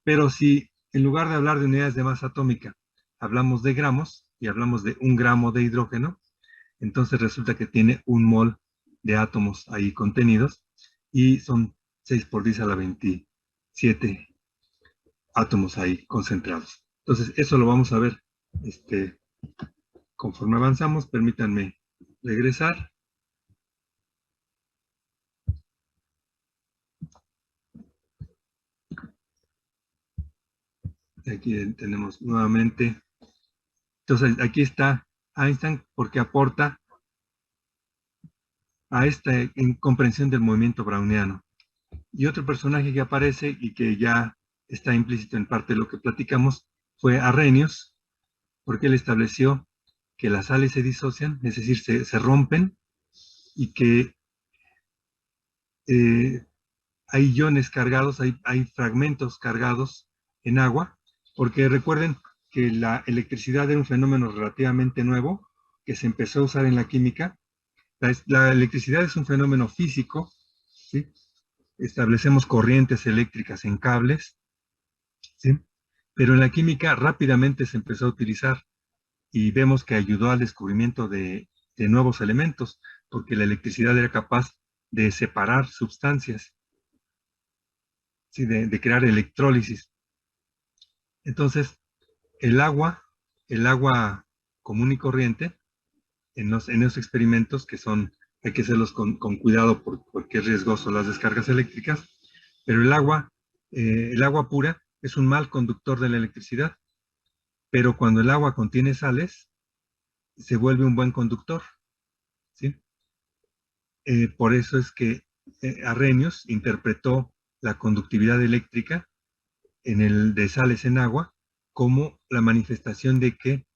Pero si en lugar de hablar de unidades de masa atómica, hablamos de gramos y hablamos de 1 gramo de hidrógeno, entonces resulta que tiene 1 mol de átomos ahí contenidos y son 6 por 10 a la 27 átomos ahí concentrados. Entonces, eso lo vamos a ver conforme avanzamos. Permítanme regresar. Aquí tenemos nuevamente. Entonces, aquí está Einstein porque aporta a esta comprensión del movimiento browniano. Y otro personaje que aparece y que ya está implícito en parte de lo que platicamos fue Arrhenius, porque él estableció que las sales se disocian, es decir, se rompen, y que hay iones cargados, hay fragmentos cargados en agua, porque recuerden que la electricidad era un fenómeno relativamente nuevo que se empezó a usar en la química. La electricidad es un fenómeno físico, ¿sí? Establecemos corrientes eléctricas en cables, ¿sí? Pero en la química rápidamente se empezó a utilizar y vemos que ayudó al descubrimiento de nuevos elementos, porque la electricidad era capaz de separar sustancias. ¿sí? de crear electrólisis. Entonces, el agua común y corriente, en esos experimentos que hay que hacerlos con cuidado porque es riesgoso las descargas eléctricas, pero el agua pura es un mal conductor de la electricidad, pero cuando el agua contiene sales, se vuelve un buen conductor, ¿sí? Por eso es que Arrhenius interpretó la conductividad eléctrica de sales en agua como la manifestación de que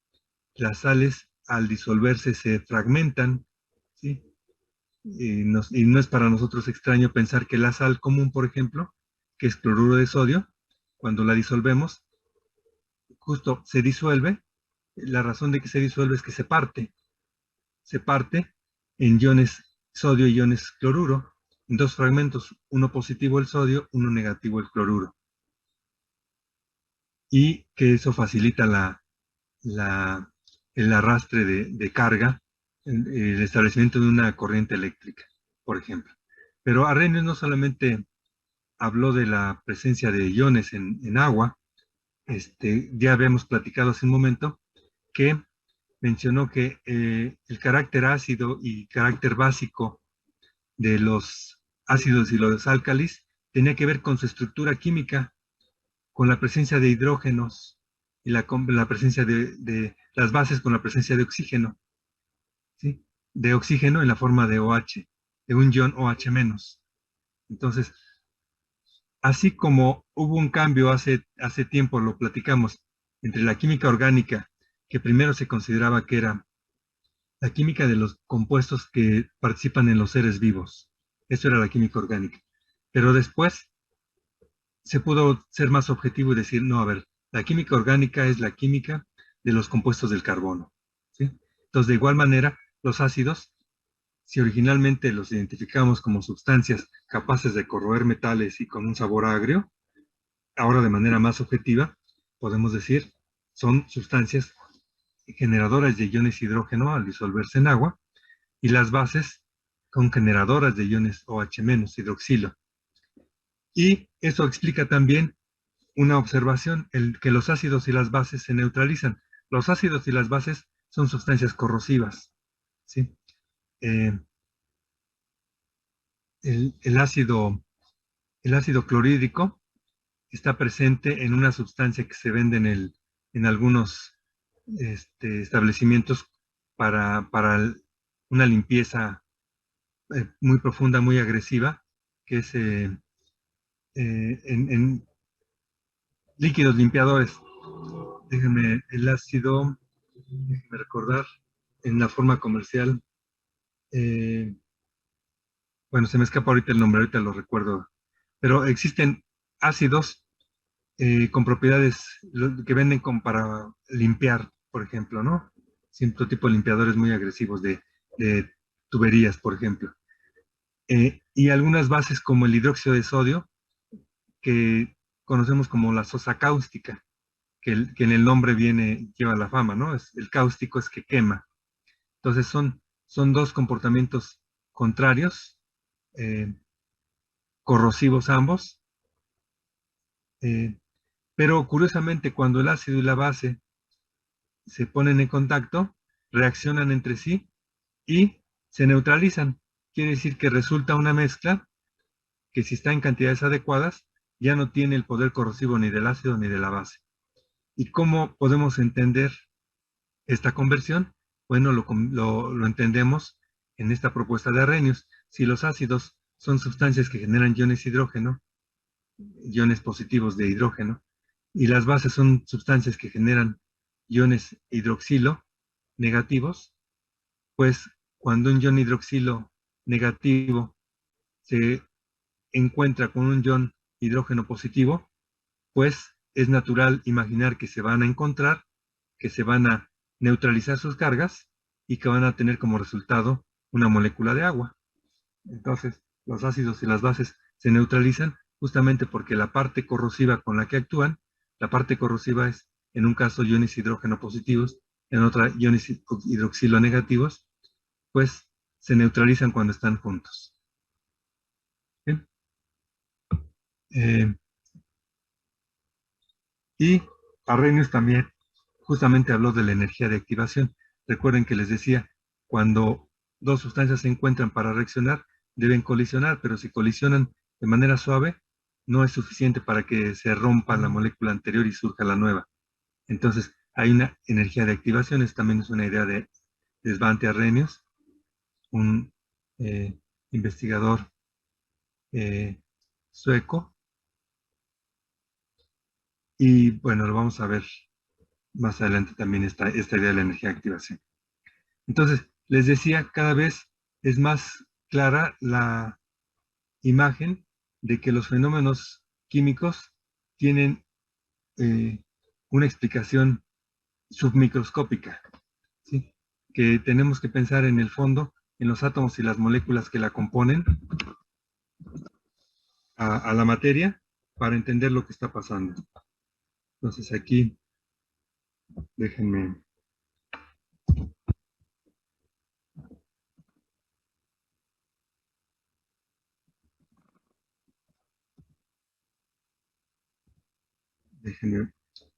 las sales al disolverse se fragmentan, ¿sí? Y no es para nosotros extraño pensar que la sal común, por ejemplo, que es cloruro de sodio, cuando la disolvemos, justo se disuelve. La razón de que se disuelve es que se parte en iones sodio y iones cloruro, en dos fragmentos, uno positivo el sodio, uno negativo el cloruro. Y que eso facilita el arrastre de carga, el establecimiento de una corriente eléctrica, por ejemplo. Pero Arrhenius no solamente habló de la presencia de iones en agua, ya habíamos platicado hace un momento que mencionó que el carácter ácido y carácter básico de los ácidos y los álcalis tenía que ver con su estructura química, con la presencia de hidrógenos y la presencia de las bases con la presencia de oxígeno, ¿sí? De oxígeno en la forma de OH, de un ion OH-. Entonces, así como hubo un cambio hace tiempo, lo platicamos, entre la química orgánica, que primero se consideraba que era la química de los compuestos que participan en los seres vivos. Eso era la química orgánica. Pero después se pudo ser más objetivo y decir, no, a ver, la química orgánica es la química de los compuestos del carbono, ¿sí? Entonces, de igual manera, los ácidos, si originalmente los identificamos como sustancias capaces de corroer metales y con un sabor agrio, ahora de manera más objetiva, podemos decir, son sustancias generadoras de iones hidrógeno al disolverse en agua, y las bases son generadoras de iones OH-, hidroxilo. Y eso explica también una observación, que los ácidos y las bases se neutralizan. Los ácidos y las bases son sustancias corrosivas, ¿sí? El ácido clorhídrico está presente en una sustancia que se vende en algunos establecimientos para una limpieza muy profunda, muy agresiva, que es en líquidos limpiadores. Déjenme recordar, en la forma comercial, bueno, se me escapa ahorita el nombre, ahorita lo recuerdo, pero existen ácidos con propiedades que venden para limpiar, por ejemplo, ¿no? Cierto tipo de limpiadores muy agresivos de tuberías, por ejemplo. Y algunas bases como el hidróxido de sodio, que conocemos como la sosa cáustica, que en el nombre lleva la fama, ¿no? El cáustico es que quema. Entonces son dos comportamientos contrarios, corrosivos ambos, pero curiosamente cuando el ácido y la base se ponen en contacto, reaccionan entre sí y se neutralizan. Quiere decir que resulta una mezcla que, si está en cantidades adecuadas, ya no tiene el poder corrosivo ni del ácido ni de la base. ¿Y cómo podemos entender esta conversión? Bueno, lo entendemos en esta propuesta de Arrhenius. Si los ácidos son sustancias que generan iones hidrógeno, iones positivos de hidrógeno, y las bases son sustancias que generan iones hidroxilo negativos, pues cuando un ion hidroxilo negativo se encuentra con un ion hidrógeno positivo, pues es natural imaginar que se van a encontrar, que se van a neutralizar sus cargas y que van a tener como resultado una molécula de agua. Entonces, los ácidos y las bases se neutralizan justamente porque la parte corrosiva con la que actúan, la parte corrosiva es, en un caso, iones hidrógeno positivos, en otra, iones hidroxilo negativos, pues se neutralizan cuando están juntos. ¿Bien? Y Arrhenius también justamente habló de la energía de activación. Recuerden que les decía, cuando dos sustancias se encuentran para reaccionar, deben colisionar, pero si colisionan de manera suave, no es suficiente para que se rompa la molécula anterior y surja la nueva. Entonces, hay una energía de activación. Esta también es una idea de Svante Arrhenius, un investigador sueco. Y bueno, lo vamos a ver más adelante también esta idea de la energía de activación. Entonces, les decía, cada vez es más clara la imagen de que los fenómenos químicos tienen una explicación submicroscópica, ¿sí? Que tenemos que pensar en el fondo, en los átomos y las moléculas que la componen, a la materia, para entender lo que está pasando. Entonces aquí, déjenme... Déjenme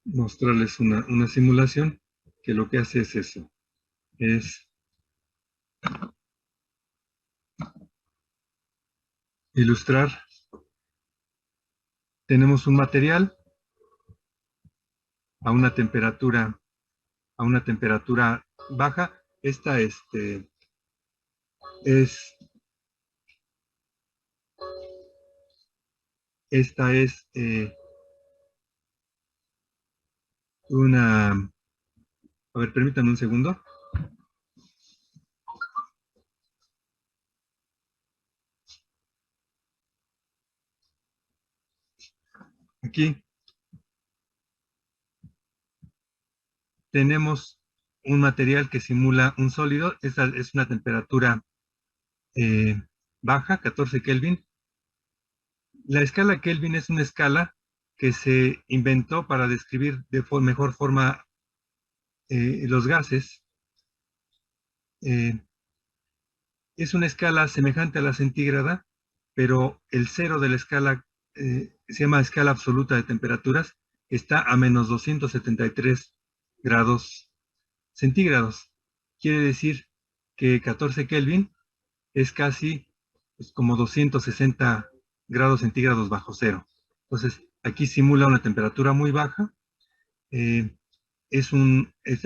mostrarles una simulación que lo que hace es eso. Es ilustrar. Tenemos un material a una temperatura baja. Esta es una... A ver, permítanme un segundo. Aquí tenemos un material que simula un sólido. Esta es una temperatura baja, 14 Kelvin. La escala Kelvin es una escala que se inventó para describir de mejor forma los gases. Es una escala semejante a la centígrada, pero el cero de la escala se llama escala absoluta de temperaturas, está a menos 273 grados centígrados. Quiere decir que 14 Kelvin es casi como 260 grados centígrados bajo cero. Entonces, aquí simula una temperatura muy baja.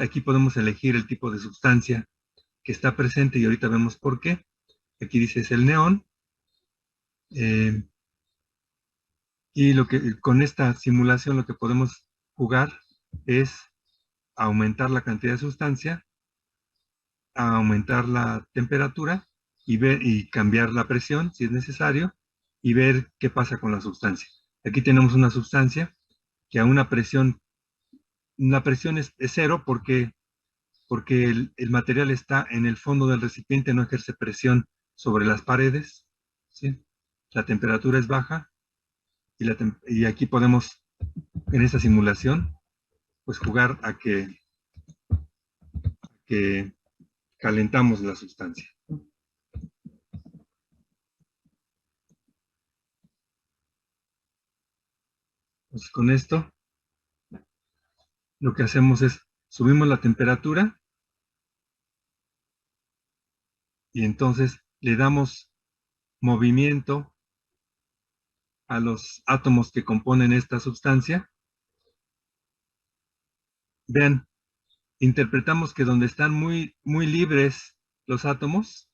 Aquí podemos elegir el tipo de sustancia que está presente y ahorita vemos por qué. Aquí dice es el neón. Y con esta simulación lo que podemos jugar es aumentar la cantidad de sustancia, aumentar la temperatura y cambiar la presión si es necesario y ver qué pasa con la sustancia. Aquí tenemos una sustancia que a una presión, la presión es cero porque el material está en el fondo del recipiente, no ejerce presión sobre las paredes, ¿sí? La temperatura es baja y aquí podemos, en esta simulación, pues jugar a que calentamos la sustancia. Entonces, con esto, lo que hacemos es subimos la temperatura y entonces le damos movimiento a los átomos que componen esta sustancia. Vean, interpretamos que donde están muy, muy libres los átomos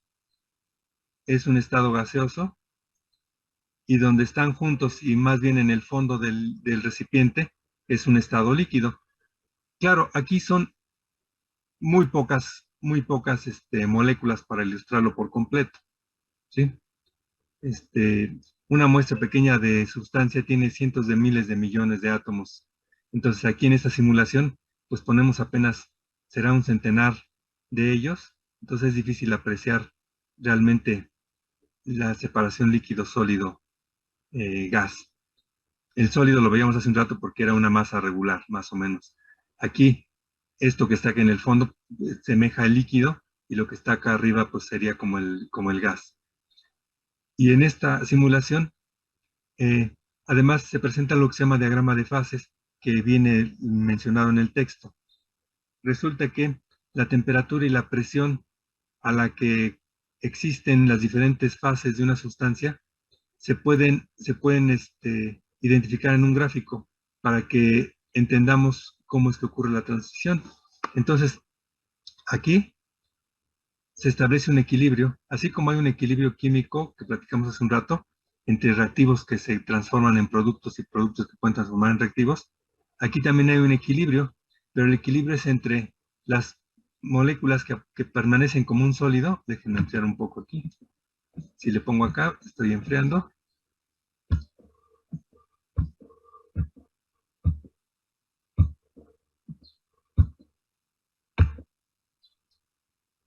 es un estado gaseoso y donde están juntos y más bien en el fondo del recipiente es un estado líquido. Claro, aquí son muy pocas moléculas para ilustrarlo por completo, ¿sí? Una muestra pequeña de sustancia tiene cientos de miles de millones de átomos. Entonces aquí en esta simulación, pues ponemos apenas, será un centenar de ellos. Entonces es difícil apreciar realmente la separación líquido-sólido-gas. El sólido lo veíamos hace un rato porque era una masa regular, más o menos. Aquí, esto que está aquí en el fondo semeja el líquido y lo que está acá arriba pues sería como el gas. Y en esta simulación, además se presenta lo que se llama diagrama de fases, que viene mencionado en el texto. Resulta que la temperatura y la presión a la que existen las diferentes fases de una sustancia se pueden identificar en un gráfico para que entendamos cómo es que ocurre la transición. Entonces, aquí se establece un equilibrio, así como hay un equilibrio químico que platicamos hace un rato, entre reactivos que se transforman en productos y productos que pueden transformar en reactivos. Aquí también hay un equilibrio, pero el equilibrio es entre las moléculas que permanecen como un sólido. Déjenme enfriar un poco aquí. Si le pongo acá, estoy enfriando.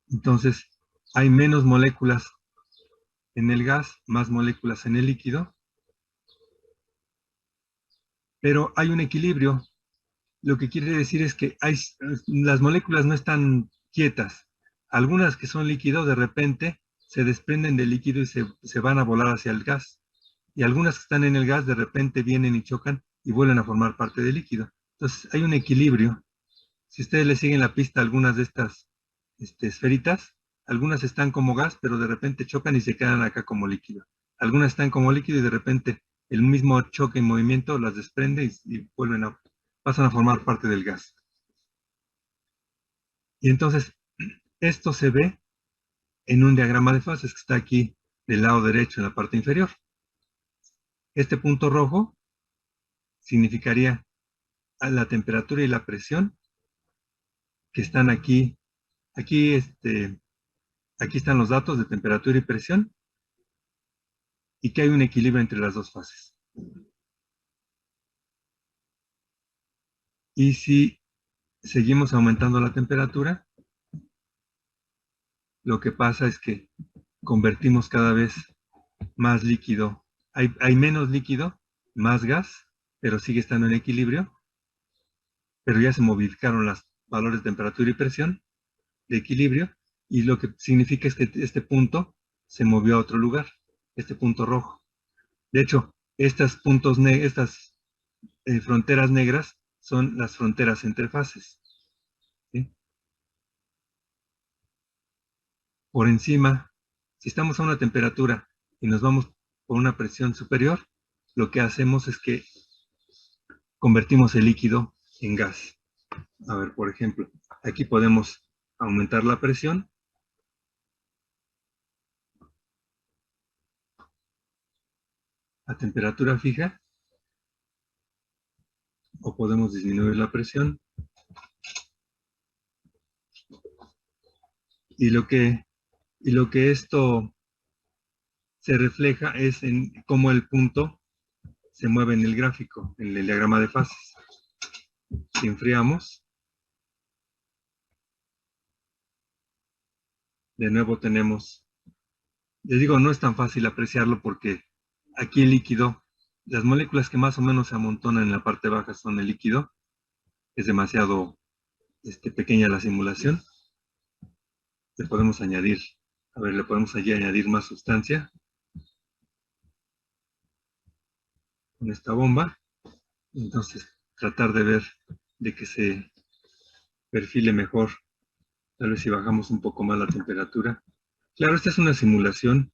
Entonces, hay menos moléculas en el gas, más moléculas en el líquido, pero hay un equilibrio. Lo que quiere decir es que las moléculas no están quietas. Algunas que son líquidos de repente se desprenden del líquido y se van a volar hacia el gas. Y algunas que están en el gas de repente vienen y chocan y vuelven a formar parte del líquido. Entonces hay un equilibrio. Si ustedes le siguen la pista a algunas de estas esferitas, algunas están como gas, pero de repente chocan y se quedan acá como líquido. Algunas están como líquido y de repente el mismo choque en movimiento las desprende y pasan a formar parte del gas. Y entonces, esto se ve en un diagrama de fases que está aquí del lado derecho en la parte inferior. Este punto rojo significaría la temperatura y la presión que están aquí. Aquí están los datos de temperatura y presión y que hay un equilibrio entre las dos fases. Y si seguimos aumentando la temperatura, lo que pasa es que convertimos cada vez más líquido. Hay menos líquido, más gas, pero sigue estando en equilibrio. Pero ya se modificaron los valores de temperatura y presión de equilibrio, y lo que significa es que este punto se movió a otro lugar, este punto rojo. De hecho, estas fronteras negras son las fronteras entre fases. ¿Sí? Por encima, si estamos a una temperatura y nos vamos por una presión superior, lo que hacemos es que convertimos el líquido en gas. A ver, por ejemplo, aquí podemos aumentar la presión. A temperatura fija, o podemos disminuir la presión. Y lo que esto se refleja es en cómo el punto se mueve en el gráfico, en el diagrama de fases. Si enfriamos, de nuevo tenemos, les digo, no es tan fácil apreciarlo porque aquí el líquido, las moléculas que más o menos se amontonan en la parte baja son el líquido. Es demasiado pequeña la simulación. Le podemos añadir, le podemos allí añadir más sustancia con esta bomba. Entonces, tratar de ver de que se perfile mejor. Tal vez si bajamos un poco más la temperatura. Claro, esta es una simulación.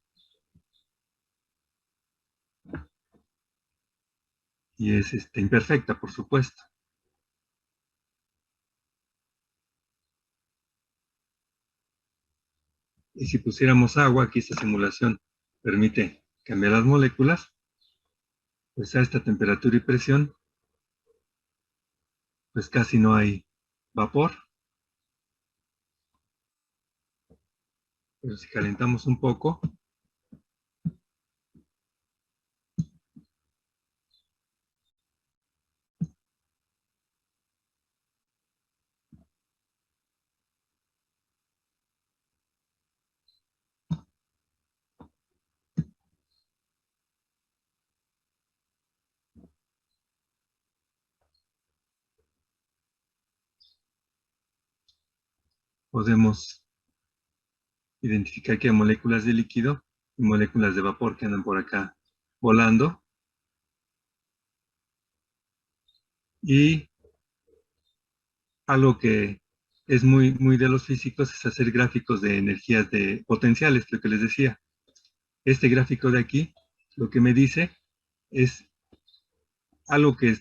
Y es imperfecta, por supuesto. Y si pusiéramos agua, aquí esta simulación permite cambiar las moléculas, pues a esta temperatura y presión, pues casi no hay vapor. Pero si calentamos un poco, podemos identificar que hay moléculas de líquido y moléculas de vapor que andan por acá volando. Y algo que es muy de los físicos es hacer gráficos de energías de potenciales, lo que les decía. Este gráfico de aquí, lo que me dice es algo que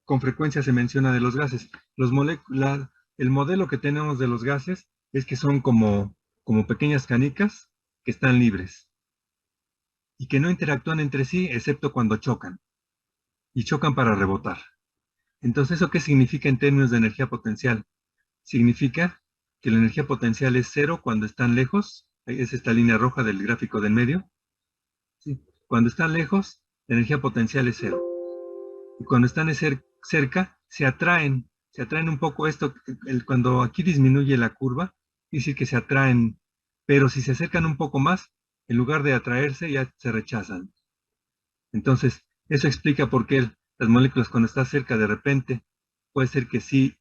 con frecuencia se menciona de los gases. El modelo que tenemos de los gases es que son como pequeñas canicas que están libres y que no interactúan entre sí excepto cuando chocan, y chocan para rebotar. Entonces, ¿eso qué significa en términos de energía potencial? Significa que la energía potencial es cero cuando están lejos, es esta línea roja del gráfico del medio. ¿Sí? Cuando están lejos, la energía potencial es cero. Y cuando están cerca, se atraen un poco. Cuando aquí disminuye la curva, quiere decir que se atraen, pero si se acercan un poco más, en lugar de atraerse, ya se rechazan. Entonces, eso explica por qué las moléculas cuando están cerca de repente, puede ser que sí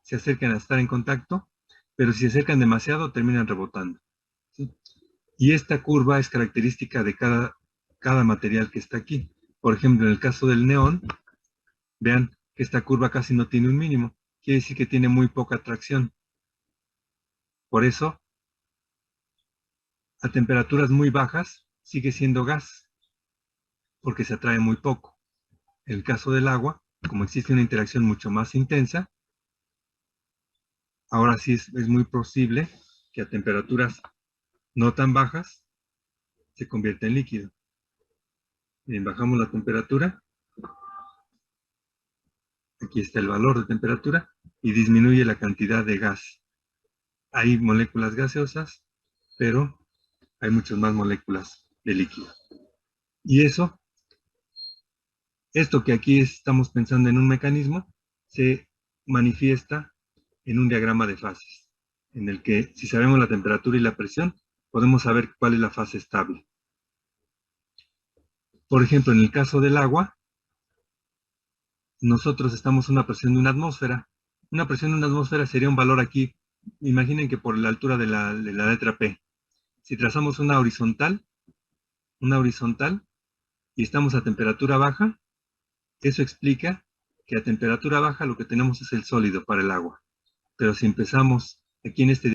se acerquen a estar en contacto, pero si se acercan demasiado, terminan rebotando. ¿Sí? Y esta curva es característica de cada material que está aquí. Por ejemplo, en el caso del neón, vean que esta curva casi no tiene un mínimo. Quiere decir que tiene muy poca atracción. Por eso, a temperaturas muy bajas, sigue siendo gas, porque se atrae muy poco. En el caso del agua, como existe una interacción mucho más intensa, ahora sí es muy posible que a temperaturas no tan bajas se convierta en líquido. Bien, bajamos la temperatura. Aquí está el valor de temperatura y disminuye la cantidad de gas. Hay moléculas gaseosas, pero hay muchas más moléculas de líquido. Y esto que aquí estamos pensando en un mecanismo, se manifiesta en un diagrama de fases, en el que si sabemos la temperatura y la presión, podemos saber cuál es la fase estable. Por ejemplo, en el caso del agua, nosotros estamos a una presión de una atmósfera. Una presión de una atmósfera sería un valor aquí, imaginen que por la altura de la letra P. Si trazamos una horizontal, y estamos a temperatura baja, eso explica que a temperatura baja lo que tenemos es el sólido para el agua. Pero si empezamos aquí en este